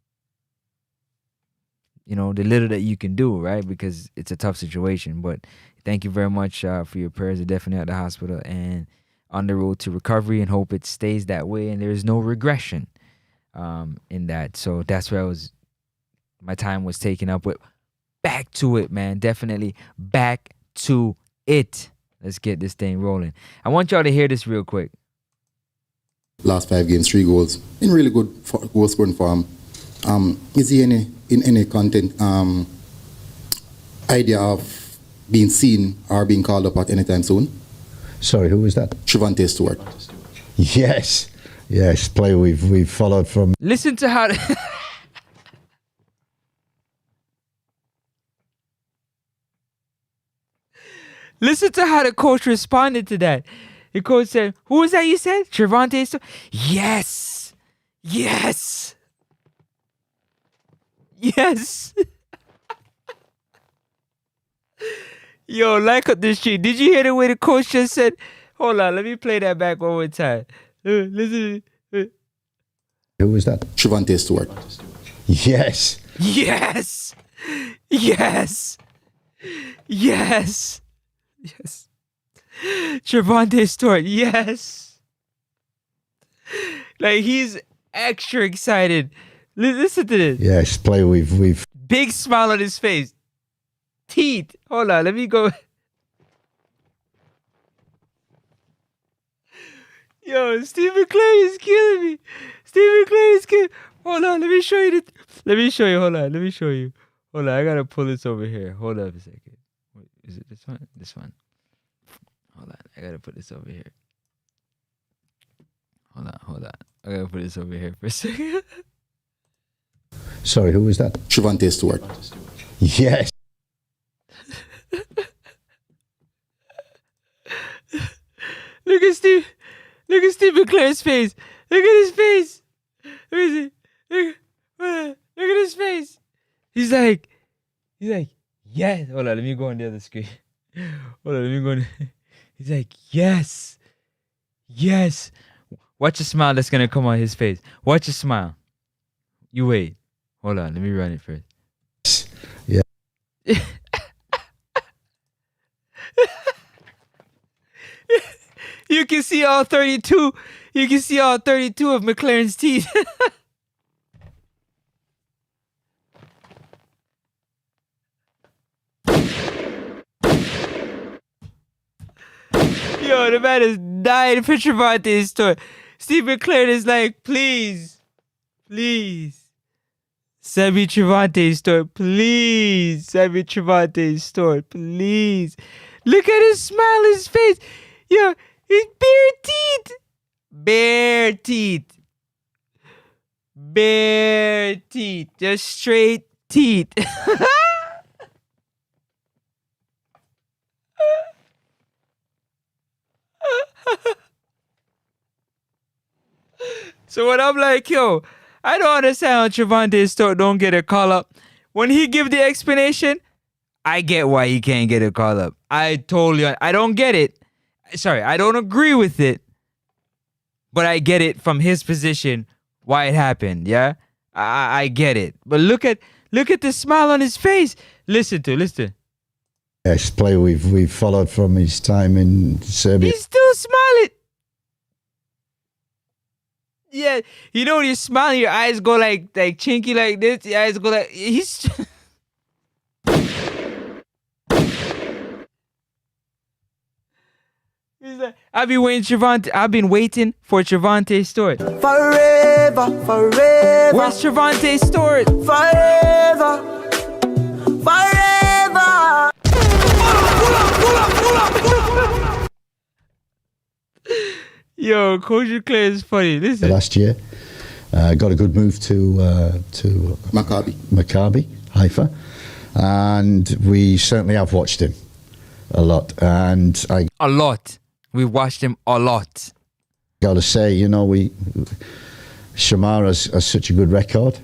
little that you can do, right? Because it's a tough situation. But thank you very much for your prayers. They're definitely at the hospital and on the road to recovery, and hope it stays that way and there's no regression in that. So that's where my time was taken up with. Back to it, man. Definitely back to it. Let's get this thing rolling. I want y'all to hear this real quick. Last 5 games, 3 goals. In really good goal scoring form. Is he in any content idea of being seen or being called up at any time soon? Sorry, who was that? Trevante Stewart. Yes, player we've followed from. Listen to how. Listen to how the coach responded to that. The coach said, who was that you said? Trevante Stewart? Yes. Yes. Yes. Yo, like up this shit. Did you hear the way the coach just said? Hold on, let me play that back one more time. Listen. Who was that? Trevante Stewart. Yes. Yes. Yes. Yes. Yes. Trevante Stewart, yes. Like, he's extra excited. Listen to this. Yes, player we've Big smile on his face. Teeth. Hold on, let me go. Yo, Steve McClaren is killing me. Steve McClaren is killing me. Hold on, let me show you. Hold on, let me show you. Hold on, I gotta pull this over here. Hold up a second. Wait, is it this one? This one. Hold on, I gotta put this over here. Hold on. I gotta put this over here for a second. Sorry, who was that? Trevante Stewart. Yes. Look at Steve McClaren's face. Look at his face. Let me see. Look at his face. He's like, yes. Hold on, let me go on the other screen. Hold on, let me go on. He's like, yes. Yes. Watch the smile that's gonna come on his face. Watch the smile. You wait. Hold on, let me run it first. Yeah. You can see all 32. You can see all 32 of McLaren's teeth. Yo, the man is dying for Trevante Stewart. Steve McClaren is like, please. Send me Trevante Stewart. Please. Send me Trevante Stewart. Please. Look at his smile on his face. Yo, his bare teeth. Bare teeth. Bare teeth. Just straight teeth. So when I'm like, yo, I don't understand how Trevante Stewart don't get a call up. When he give the explanation, I get why he can't get a call up. I don't get it. Sorry, I don't agree with it. But I get it from his position why it happened, yeah? I get it. But look at the smile on his face. Listen. Yes, player we've followed from his time in Serbia. He's still smiling. Yeah, you know when you're smiling, your eyes go like chinky like this. Your eyes go like he's. He's like, I've been waiting for Trevante Stewart. Forever. Where's Trevante Stewart? Forever. Yo, Coach McClaren is funny. Listen. Last year, got a good move to Maccabi Haifa, and we certainly have watched him a lot. And A lot. We watched him a lot. Got to say, Shamar has such a good record.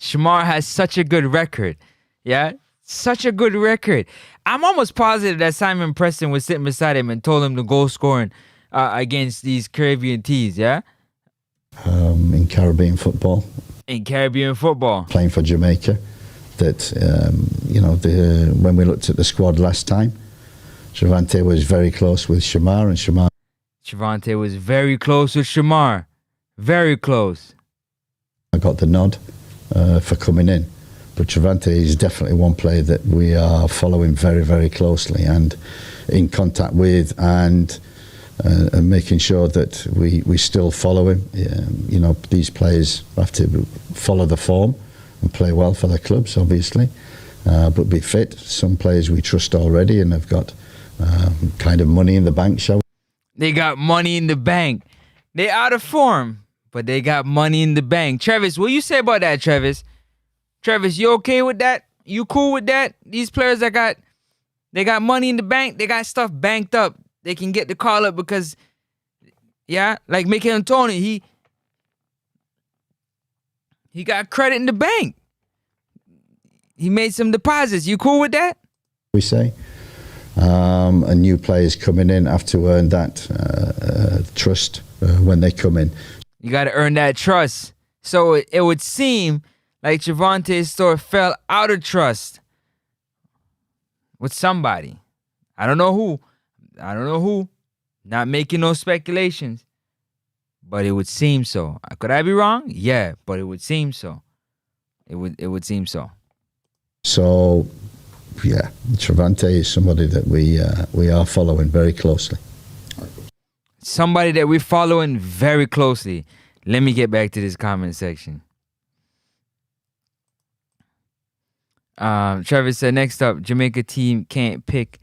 Shamar has such a good record. Yeah? Such a good record. I'm almost positive that Simon Preston was sitting beside him and told him to go scoring against these Caribbean teams, yeah? In Caribbean football. Playing for Jamaica. That, when we looked at the squad last time, Trevante was very close with Shamar, and Trevante was very close with Shamar. Very close. I got the nod for coming in. But Trevante is definitely one player that we are following very, very closely and in contact with, and making sure that we still follow him. These players have to follow the form and play well for their clubs, obviously, but be fit. Some players we trust already and have got kind of money in the bank, shall we? They got money in the bank. They out of form, but they got money in the bank. Travis, what you say about that, Travis? Travis, you okay with that? You cool with that? These players that got They got money in the bank. They got stuff banked up. They can get the call up because, yeah, like Mikel Tony, he got credit in the bank. He made some deposits. You cool with that? We say. And new players coming in have to earn that trust when they come in. You got to earn that trust. So it would seem like Javonte Store fell out of trust with somebody. I don't know who. Not making no speculations. But it would seem so. Could I be wrong? Yeah, but it would seem so. It would seem so. So, yeah, Javonte is somebody that we are following very closely. Somebody that we're following very closely. Let me get back to this comment section. Trevor said, next up, Jamaica team can't pick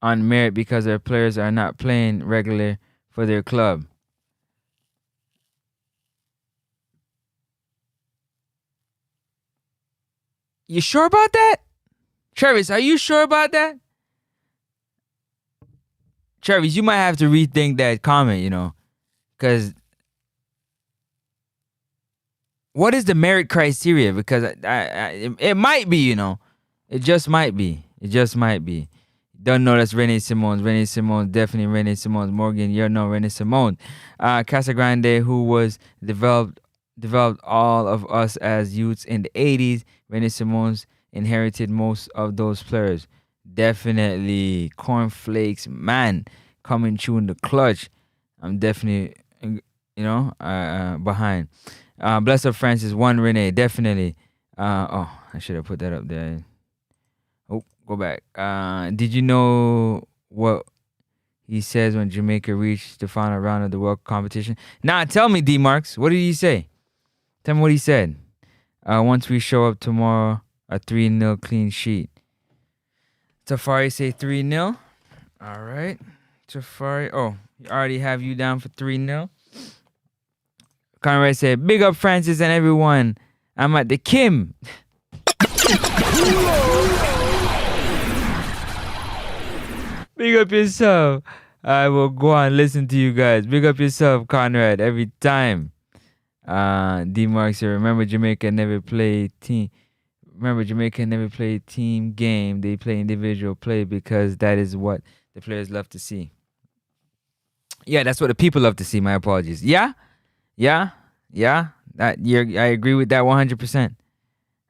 on merit because their players are not playing regular for their club. You sure about that? Travis, are you sure about that? Travis, you might have to rethink that comment, because what is the merit criteria? Because it might be, it just might be. It just might be. Don't know that's Renee Simone. Renee Simone, definitely Renee Simone. Morgan, you know Renee Simone. Casagrande, who was developed all of us as youths in the 80s. Renee Simone's inherited most of those players. Definitely Cornflakes, man, coming through in the clutch. I'm definitely, behind. Bless up Francis, one Renee, definitely. I should have put that up there. Oh, go back. Did you know what he says when Jamaica reached the final round of the World competition? Nah, tell me, D Marks. What did he say? Tell me what he said. Once we show up tomorrow, a 3-0 clean sheet. Tafari say 3-0. All right. Tafari. Oh, you already have you down for 3-0. Conrad said, big up Francis and everyone. I'm at the Kim. Big up yourself. I will go on listen to you guys. Big up yourself, Conrad, every time. D Marks here. Remember Jamaica never played team game. They play individual play because that is what the players love to see. Yeah, that's what the people love to see. My apologies. Yeah. I agree with that 100%.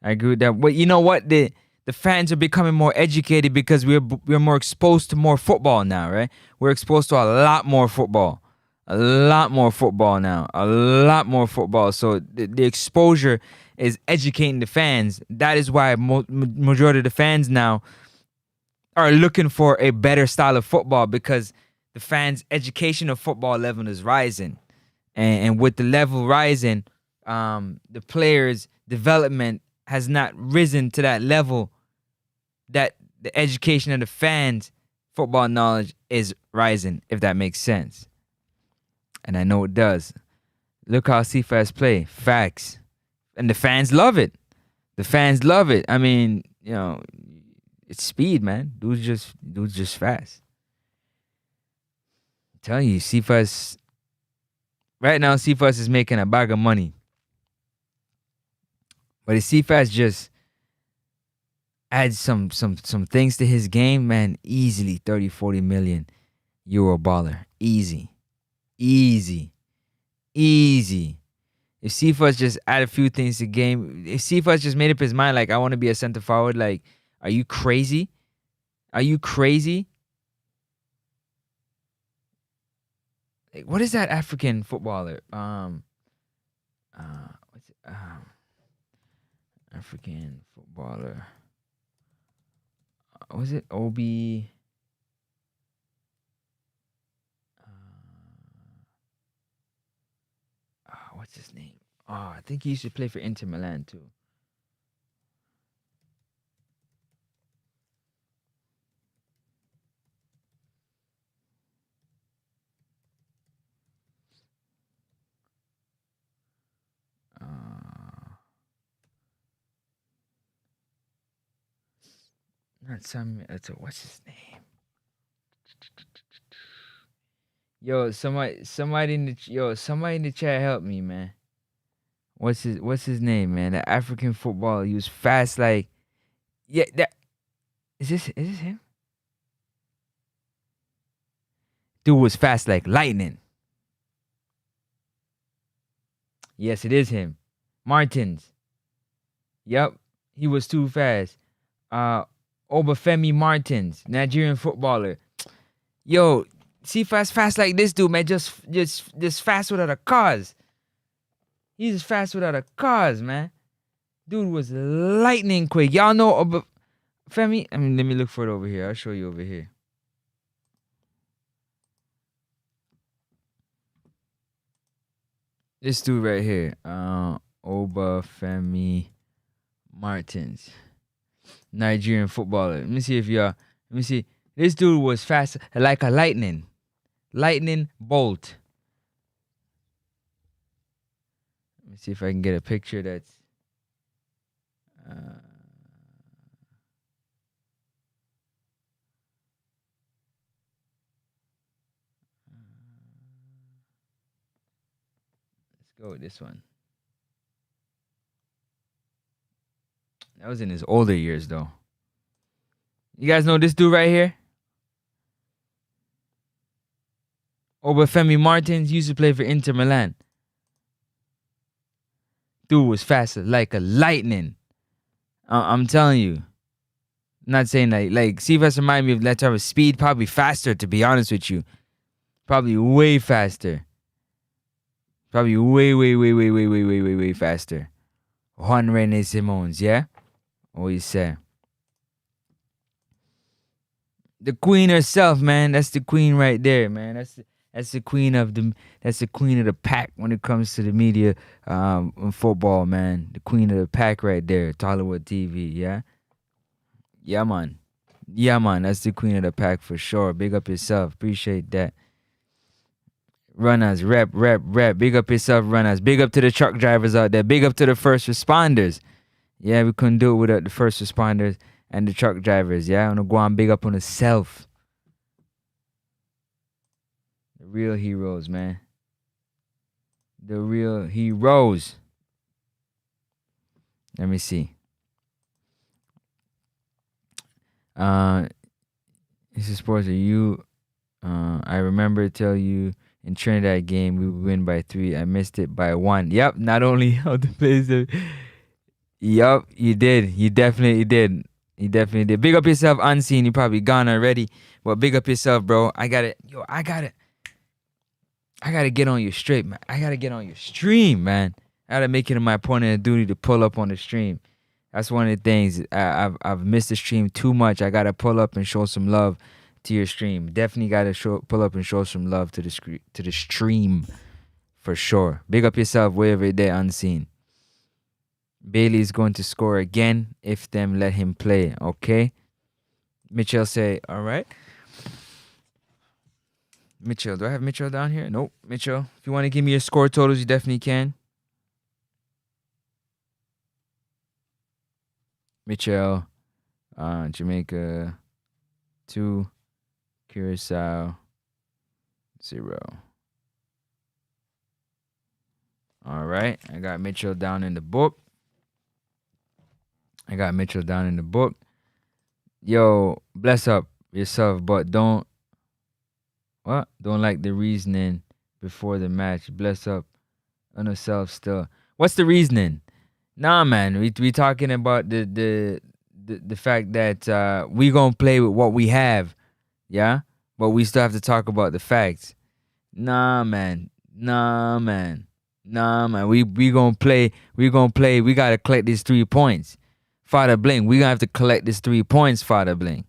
I agree with that. But you know what? The fans are becoming more educated because we're more exposed to more football now, right? We're exposed to a lot more football. A lot more football now. A lot more football. So the exposure is educating the fans. That is why majority of the fans now are looking for a better style of football because the fans' education of football level is rising. And with the level rising, the players' development has not risen to that level that the education of the fans' football knowledge is rising, if that makes sense. And I know it does. Look how CFAS play. Facts. And the fans love it. I mean, it's speed, man. Dude's just fast. I'm telling you, CFAS. Right now, CFAS is making a bag of money. But if CFAS just adds some things to his game, man, easily 30, 40 million euro baller. Easy. If CFAS just add a few things to the game, if CFAS just made up his mind, like, I want to be a center forward, like, are you crazy? Like, what is that African footballer? What's it? African footballer. Was it Obi? What's his name? I think he used to play for Inter Milan too. Not Samuel. What's his name? Yo, somebody in the chat help me, man. What's his name, man? The African footballer. He was fast like, yeah. That is this him? Dude was fast like lightning. Yes, it is him. Martins. Yep, he was too fast. Obafemi Martins, Nigerian footballer. Yo, see fast like this dude, man. Just fast without a cause. He's just fast without a cause, man. Dude was lightning quick. Y'all know Obafemi? I mean, let me look for it over here. I'll show you over here. This dude right here, Obafemi Martins, Nigerian footballer. Let me see. This dude was fast like a lightning bolt. Let me see if I can get a picture that's. Let's go with this one. That was in his older years, though. You guys know this dude right here? Obafemi Martins used to play for Inter Milan. Dude was faster like a lightning. I'm telling you. Not saying like Sivas remind me of that type of speed. Probably faster, to be honest with you. Probably way faster. Probably way faster. Juan Rene Simons, yeah? What you say? The queen herself, man. That's the queen right there, man. That's the queen of the pack when it comes to the media in football, man. The queen of the pack right there. Hollywood TV, yeah? Yeah, man. That's the queen of the pack for sure. Big up yourself. Appreciate that. Runners, rep. Big up yourself, runners. Big up to the truck drivers out there. Big up to the first responders. Yeah, we couldn't do it without the first responders and the truck drivers. Yeah, I'm gonna go on big up on the self. The real heroes, man. The real heroes. Let me see. This is sports. Are you? I remember tell you in Trinidad game we would win by 3. I missed it by 1. Yep. Not only how the players. Yup, you did. You definitely did. Big up yourself, Unseen. You probably gone already. But big up yourself, bro. I gotta get on your straight, man. I gotta get on your stream, man. I gotta make it my point of duty to pull up on the stream. That's one of the things. I've missed the stream too much. I gotta pull up and show some love to your stream. Definitely gotta pull up and show some love to the stream, for sure. Big up yourself, wherever there, Unseen. Bailey's going to score again if them let him play, okay? Mitchell say, all right. Mitchell, do I have Mitchell down here? Nope. Mitchell, if you want to give me your score totals, you definitely can. Mitchell, Jamaica 2, Curacao 0. All right, I got Mitchell down in the book. Yo, bless up yourself, but don't like the reasoning before the match. Bless up on yourself still. What's the reasoning? Nah, man, we talking about the fact that we gonna play with what we have, yeah? But we still have to talk about the facts. Nah, man. We gonna play. We gotta collect these 3 points. Father Bling, we gonna have to collect this 3 points, Father Bling.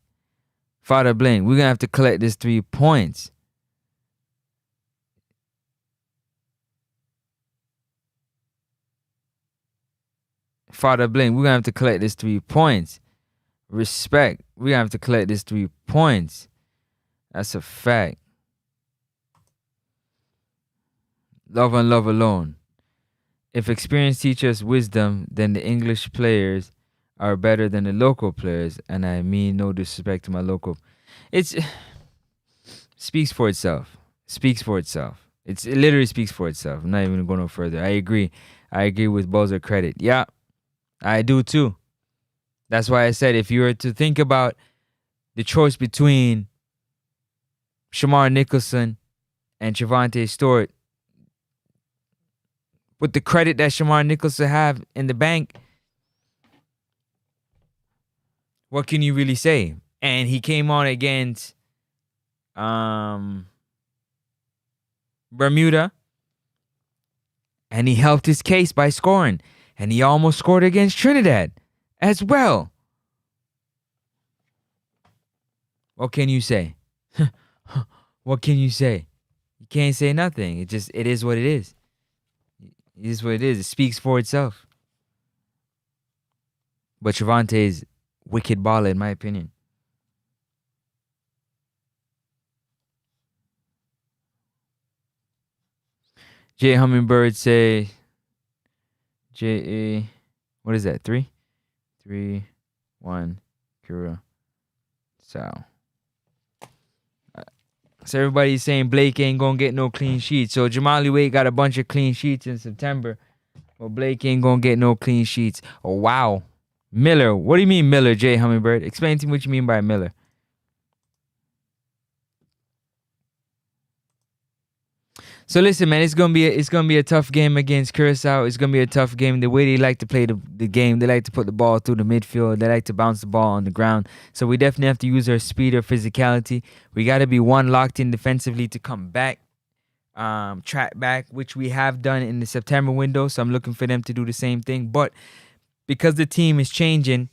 We gonna have to collect this 3 points. Father Bling, we're gonna have to collect this 3 points. Respect, we're gonna have to collect this 3 points. That's a fact. Love and love alone. If experience teaches wisdom, then the English players are better than the local players, and I mean no disrespect to my local. It's speaks for itself. Speaks for itself. It literally speaks for itself. I'm not even going no further. I agree. I agree with Buzzer credit. Yeah, I do too. That's why I said if you were to think about the choice between Shamar Nicholson and Javante Stewart, with the credit that Shamar Nicholson have in the bank, what can you really say? And he came on against Bermuda, and he helped his case by scoring, and he almost scored against Trinidad as well. What can you say? What can you say? You can't say nothing. It is what it is. It is what it is. It speaks for itself. But Javante is wicked baller, in my opinion. J Hummingbird say J-A, what is that? 3? 3, 1, Curacao. So everybody's saying Blake ain't gonna get no clean sheets. So Jamali Wade got a bunch of clean sheets in September. Well, Blake ain't gonna get no clean sheets. Oh, wow. Miller. What do you mean Miller, J Hummingbird? Explain to me what you mean by Miller. So listen, man, it's gonna be a tough game against Curacao. It's gonna be a tough game. The way they like to play the game, they like to put the ball through the midfield. They like to bounce the ball on the ground. So we definitely have to use our speed or physicality. We got to be locked in defensively to come back, track back, which we have done in the September window. So I'm looking for them to do the same thing. But because the team is changing,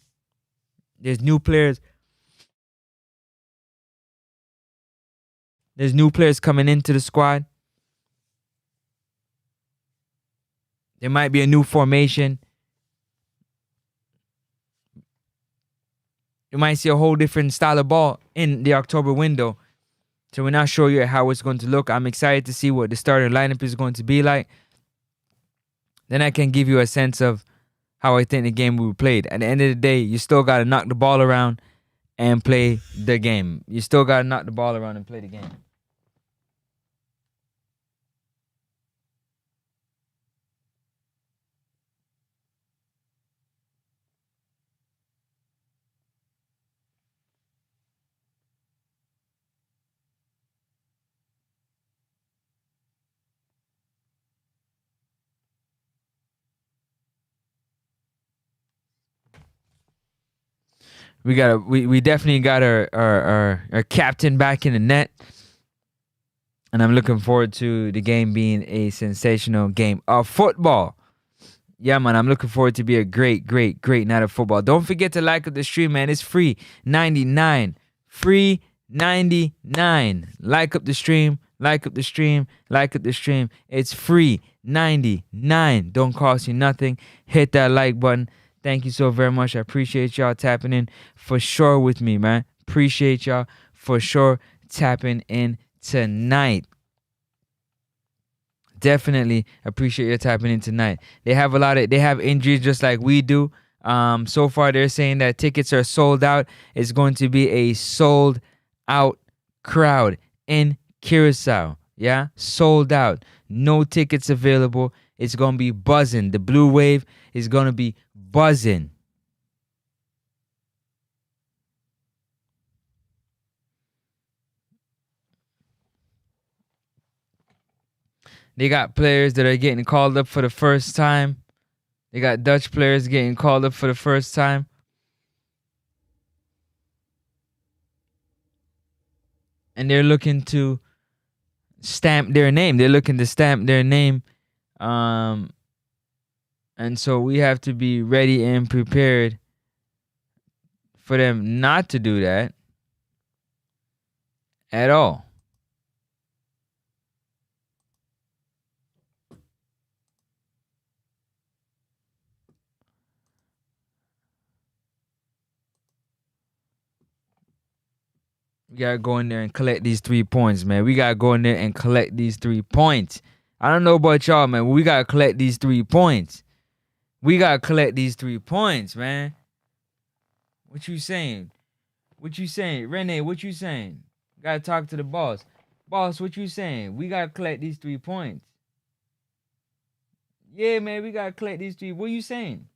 there's new players. There's new players coming into the squad. There might be a new formation. You might see a whole different style of ball in the October window. So we're not sure yet how it's going to look. I'm excited to see what the starting lineup is going to be like. Then I can give you a sense of how I think the game will be played. At the end of the day, you still got to knock the ball around and play the game. You still got to knock the ball around and play the game. We definitely got our captain back in the net. And I'm looking forward to the game being a sensational game of football. Yeah, man, I'm looking forward to be a great night of football. Don't forget to like up the stream, man. It's free 99. Free 99. Like up the stream. Like up the stream. Like up the stream. It's free 99. Don't cost you nothing. Hit that like button. Thank you so very much. I appreciate y'all tapping in for sure with me, man. Appreciate y'all for sure tapping in tonight. Definitely appreciate your tapping in tonight. They have injuries just like we do. So far they're saying that tickets are sold out. It's going to be a sold out crowd in Curacao. Yeah, sold out. No tickets available. It's going to be buzzing. The Blue Wave is going to be buzzing. They got players that are getting called up for the first time. They got Dutch players getting called up for the first time. And they're looking to stamp their name. They're looking to stamp their name. And so we have to be ready and prepared for them not to do that at all. We got to go in there and collect these 3 points, man. We got to go in there and collect these 3 points. I don't know about y'all, man. We got to collect these 3 points. We got to collect these 3 points, man. What you saying? What you saying? Renee, what you saying? Gotta talk to the boss. Boss, what you saying? We gotta collect these 3 points. Yeah, man, we gotta collect these 3. What you saying?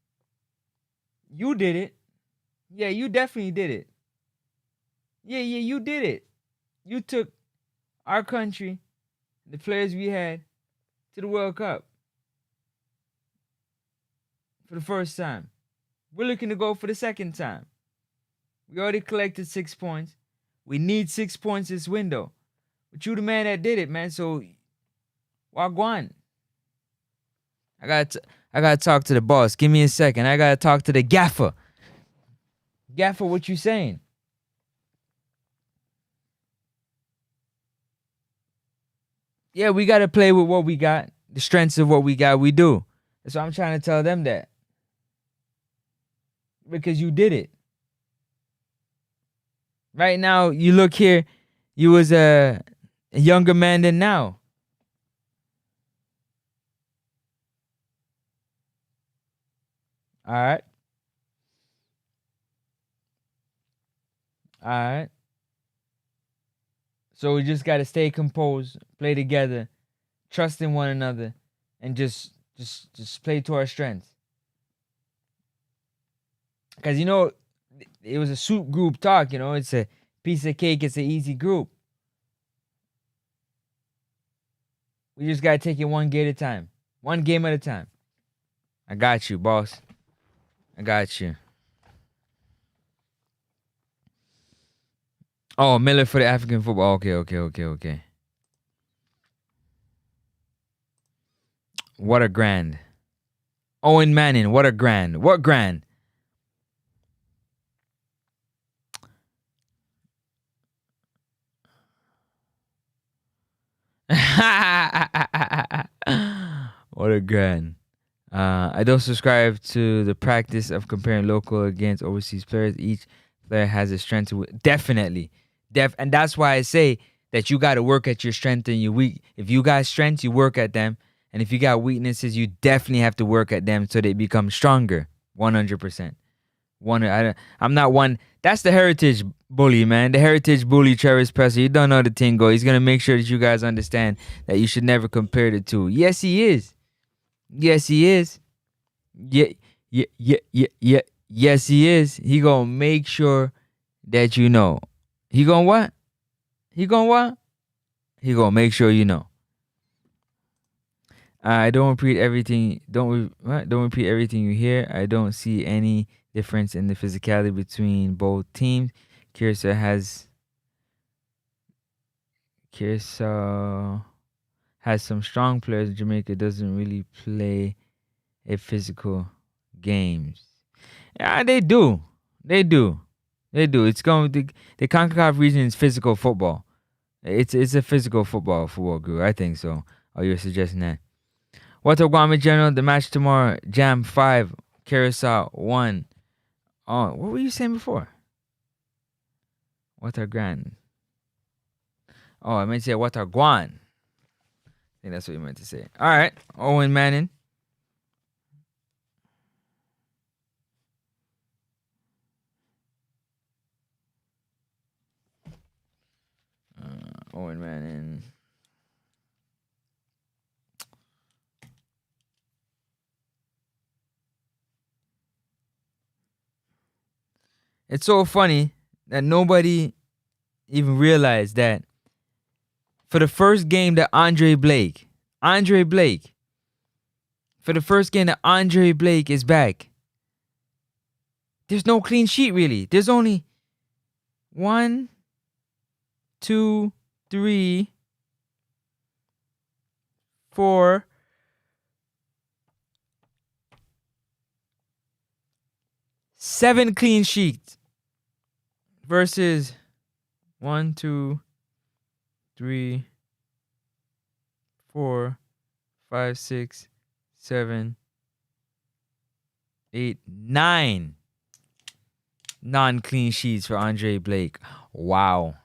You did it. Yeah, you definitely did it. Yeah, you did it. You took our country, the players we had, to the World Cup for the first time. We're looking to go for the second time. We already collected 6 points. We need 6 points this window. But you the man that did it, man. So, wagwan. I gotta talk to the boss. Give me a second. I gotta talk to the gaffer. Gaffer, what you saying? Yeah, we gotta play with what we got. The strengths of what we got, we do. That's why I'm trying to tell them that. Because you did it. Right now, you look here, you was a younger man than now. All right. All right. So we just got to stay composed, play together, trust in one another, and just play to our strengths. Because, you know, it was a soup group talk, you know. It's a piece of cake. It's an easy group. We just got to take it one game at a time. One game at a time. I got you, boss. I got you. Oh, Miller for the African football. Okay. What a grand. Owen Manning, what a grand. What grand? What a grand. I don't subscribe to the practice of comparing local against overseas players. Each player has a strength to definitely. And that's why I say that you got to work at your strength and your weak. If you got strengths, you work at them. And if you got weaknesses, you definitely have to work at them so they become stronger. 100%. I'm not one. That's the heritage bully, man. The heritage bully, Travis Presser. You don't know the thing, go. He's going to make sure that you guys understand that you should never compare the two. Yes, he is. Yes, he is. Yeah. Yes, he is. He going to make sure that you know. He going to what? He going to what? He going to make sure you know. Don't repeat everything. Don't repeat everything you hear. I don't see any difference in the physicality between both teams. Curacao has some strong players. Jamaica doesn't really play a physical games. Yeah, they do. It's going the CONCACAF region is physical football. It's a physical football group. I think so. Oh, you're suggesting that. What up, Guam General? The match tomorrow. Jam 5, Curacao 1. Oh, what were you saying before? What are grand? Oh, I meant to say what are guan. I think that's what you meant to say. All right, Owen Manning. Owen Manning. It's so funny that nobody even realized that for the first game that Andre Blake, for the first game that Andre Blake is back, there's no clean sheet really. There's only 1, 2, 3, 4, 7 clean sheets versus 1, 2, 3, 4, 5, 6, 7, 8, 9 non-clean sheets for Andre Blake. Wow.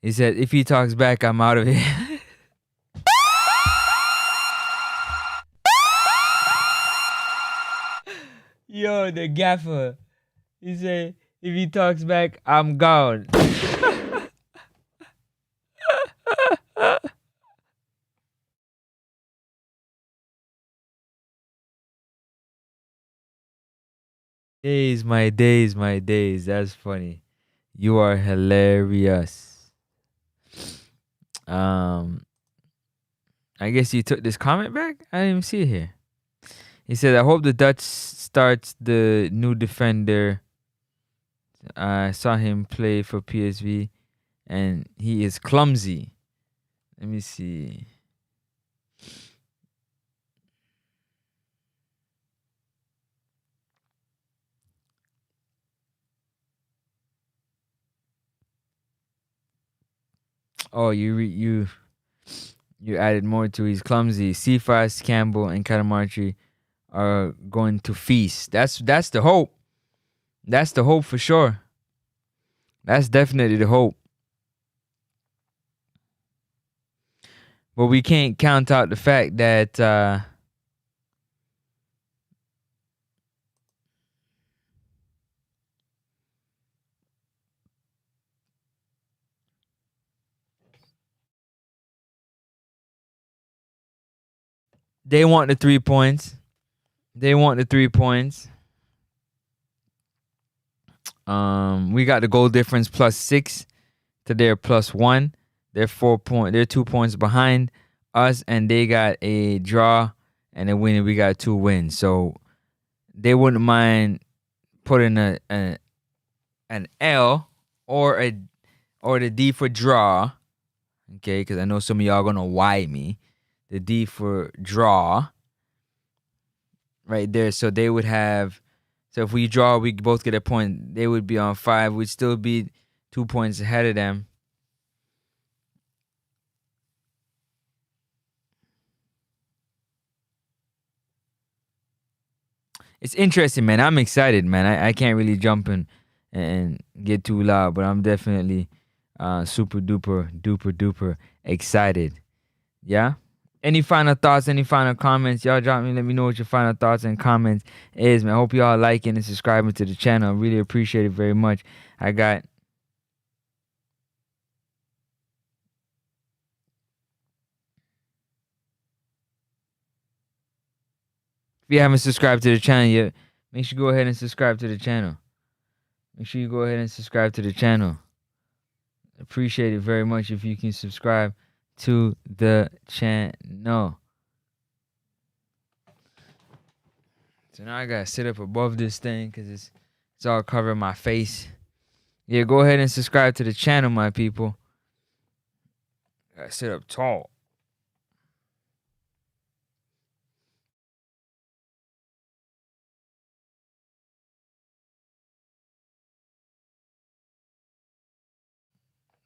He said, if he talks back, I'm out of here. Yo, the gaffer. He said, if he talks back, I'm gone. Days, my days, my days. That's funny. You are hilarious. I guess you took this comment back? I didn't even see it here. He said, I hope the Dutch starts the new defender. I saw him play for PSV and he is clumsy. Let me see. Oh, you added more to. He's clumsy. Cephas, Campbell, and Catamarchi are going to feast. That's the hope. That's the hope for sure. That's definitely the hope. But we can't count out the fact that they want the 3 points. They want the 3 points. We got the goal difference +6 to their +1. They're 2 points behind us, and they got a draw and a win, and we got 2 wins. So they wouldn't mind putting an L or the D for draw. Okay, because I know some of y'all gonna Y me. The D for draw. Right there. So they would have. So if we draw, we both get a point. They would be on 5. We'd still be 2 points ahead of them. It's interesting, man. I'm excited, man. I can't really jump in and get too loud, but I'm definitely super duper excited. Yeah? Any final thoughts, any final comments? Y'all drop me, let me know what your final thoughts and comments is, man. I hope y'all liking and subscribing to the channel. I really appreciate it very much. If you haven't subscribed to the channel yet, make sure you go ahead and subscribe to the channel. Make sure you go ahead and subscribe to the channel. Appreciate it very much if you can subscribe to the channel. So now I gotta sit up above this thing because it's all covering my face. Yeah, go ahead and subscribe to the channel, my people. Gotta sit up tall.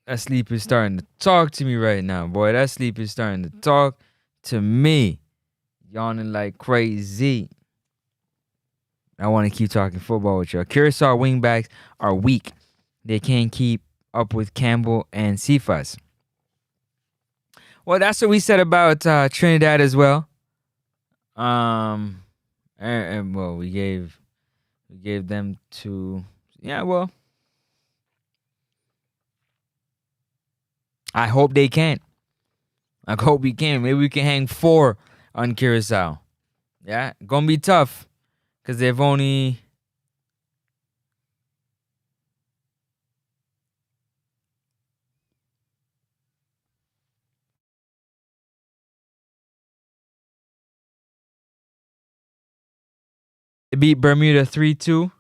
That sleep is starting to talk to me right now, boy. That sleep is starting to talk to me. Yawning like crazy. I want to keep talking football with y'all. Curacao wingbacks are weak. They can't keep up with Campbell and Cephas. Well, that's what we said about Trinidad as well. And well, we gave them to, yeah, well, I hope they can. I hope we can. Maybe we can hang 4 on Curacao. Yeah, gonna be tough. Because they've only... They beat Bermuda 3-2.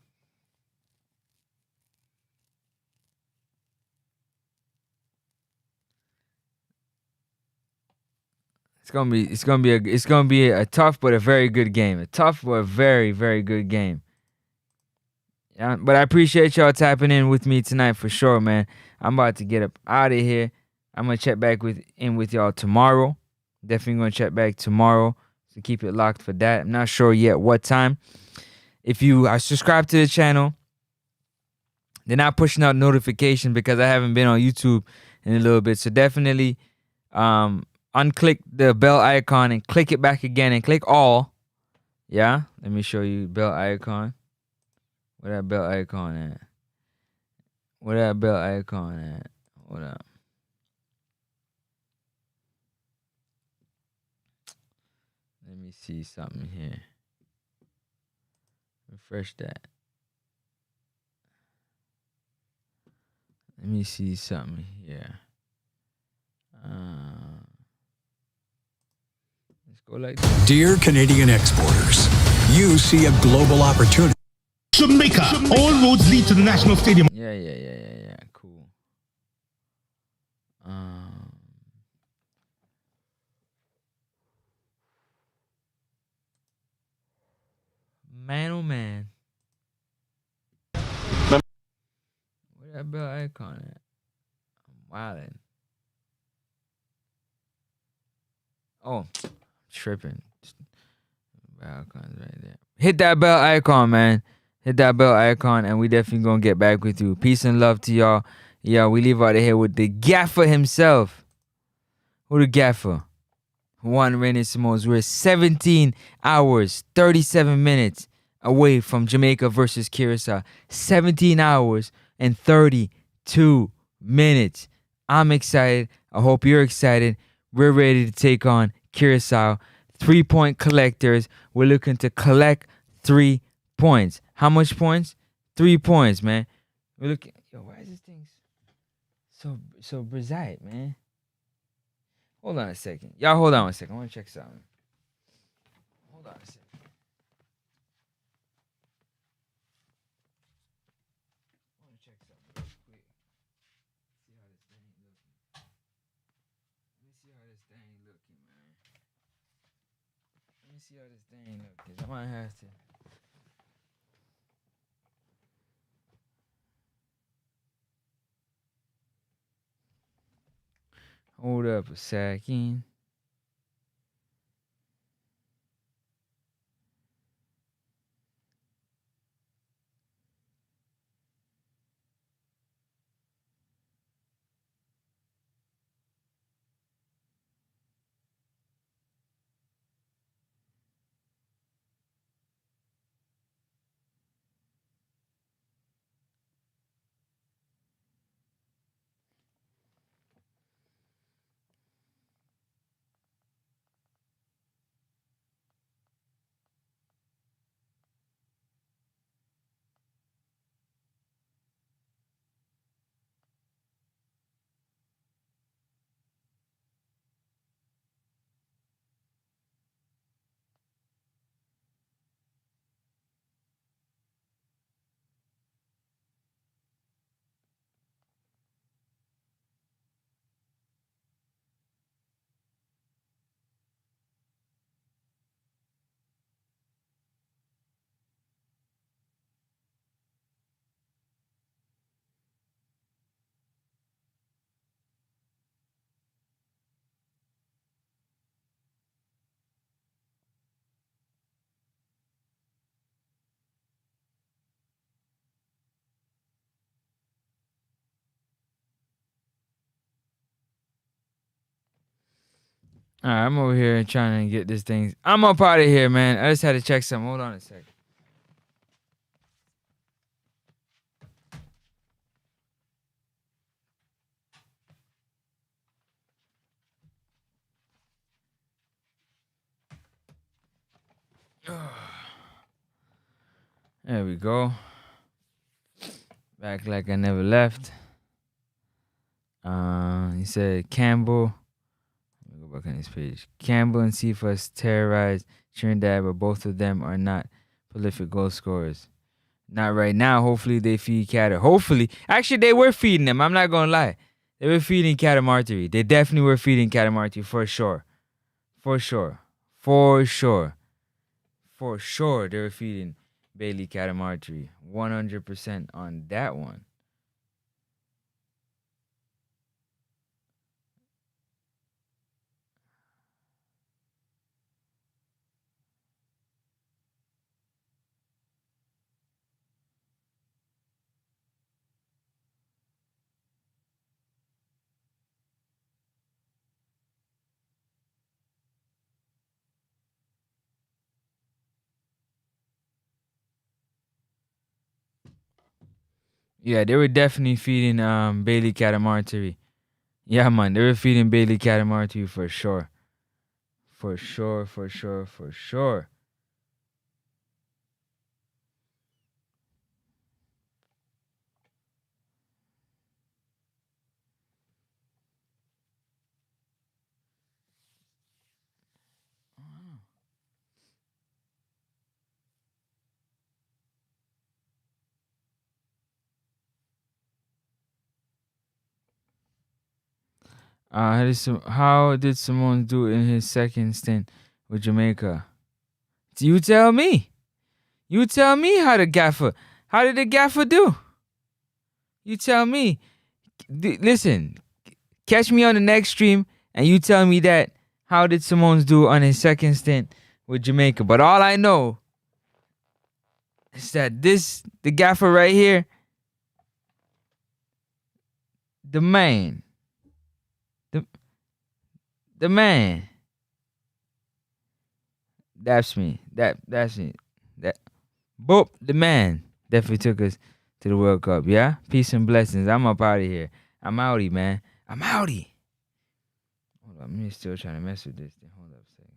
It's gonna be a tough but a very good game. A tough but a very, very good game. Yeah, but I appreciate y'all tapping in with me tonight for sure, man. I'm about to get up out of here. I'm gonna check back with y'all tomorrow. Definitely gonna check back tomorrow. So keep it locked for that. I'm not sure yet what time. If you are subscribed to the channel, they're not pushing out notifications because I haven't been on YouTube in a little bit. So definitely unclick the bell icon and click it back again and click all. Yeah, let me show you bell icon. Where that bell icon at? Where that bell icon at? Hold up. Let me see something here. Refresh that. Let me see something here. Let's go like this. Dear Canadian exporters, you see a global opportunity. Jamaica. All roads lead to the National Stadium. Yeah. Cool. Man, oh man. Where that bell icon at? I'm wildin'. Oh, tripping. Bell icon's right there. Hit that bell icon, man. Hit that bell icon, and we definitely gonna get back with you. Peace and love to y'all. Yeah, we leave out of here with the gaffer himself. Who the gaffer? Juan Reyes Simons. We're 17 hours, 37 minutes away from Jamaica versus Curacao. 17 hours and 32 minutes. I'm excited. I hope you're excited. We're ready to take on Curacao. 3-point collectors. We're looking to collect 3 points. How much points? 3 points, man. We're looking. Yo, why is this thing so precise, man? Hold on a second. Y'all hold on a second. I want to check something. Hold on a second. I want to check something real quick. See how this thing looking. Let me see how this thing looking, man. Let me see how this thing looking. I might have to. Hold up a second. All right, I'm over here trying to get this thing. I'm up out of here, man. I just had to check something. Hold on a second. There we go. Back like I never left. He said Campbell. Let me go back on this page. Campbell and Cephas terrorized Trinidad, but both of them are not prolific goal scorers. Not right now. Hopefully they feed Catter. Hopefully. Actually, they were feeding them. I'm not going to lie. They were feeding Catamarteri. They definitely were feeding Catamarteri for sure. For sure. For sure. For sure they were feeding Bailey Catamarteri. 100% on that one. Yeah, they were definitely feeding Bailey Cat and Marjorie. Yeah, man, they were feeding Bailey Cat and Marjorie for sure. For sure, for sure, for sure. How did Simone do in his second stint with Jamaica? You tell me. You tell me how did the gaffer do? You tell me. Listen, catch me on the next stream and you tell me that how did Simone do on his second stint with Jamaica. But all I know is that the gaffer right here, the man. The man. That's me. That's me. That Boop, the man definitely took us to the World Cup. Yeah? Peace and blessings. I'm up out of here. I'm outie, man. I'm outie. Hold on, I'm still trying to mess with this thing. Hold up a second.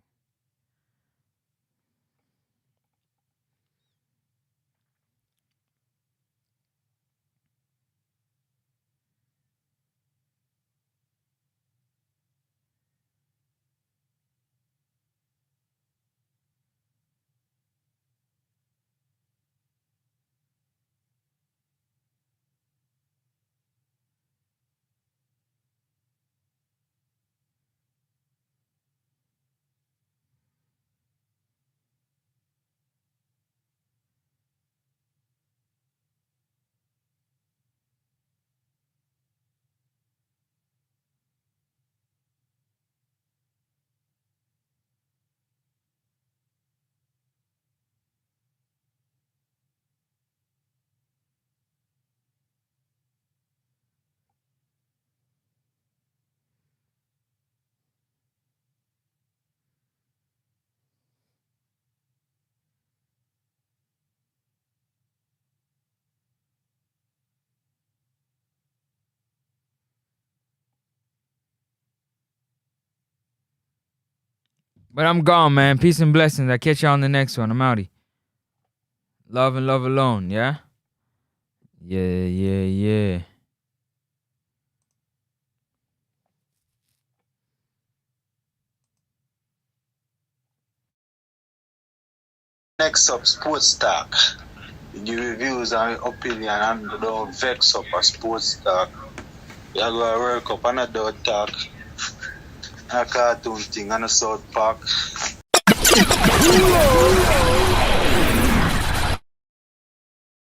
But I'm gone, man. Peace and blessings. I catch y'all on the next one. I'm outie. Love and love alone, yeah? Yeah. Next up, Sports Talk. The reviews and opinion and don't vex up a Sports Talk. You go to World Cup and a dog talk. And a cartoon thing and a South Park.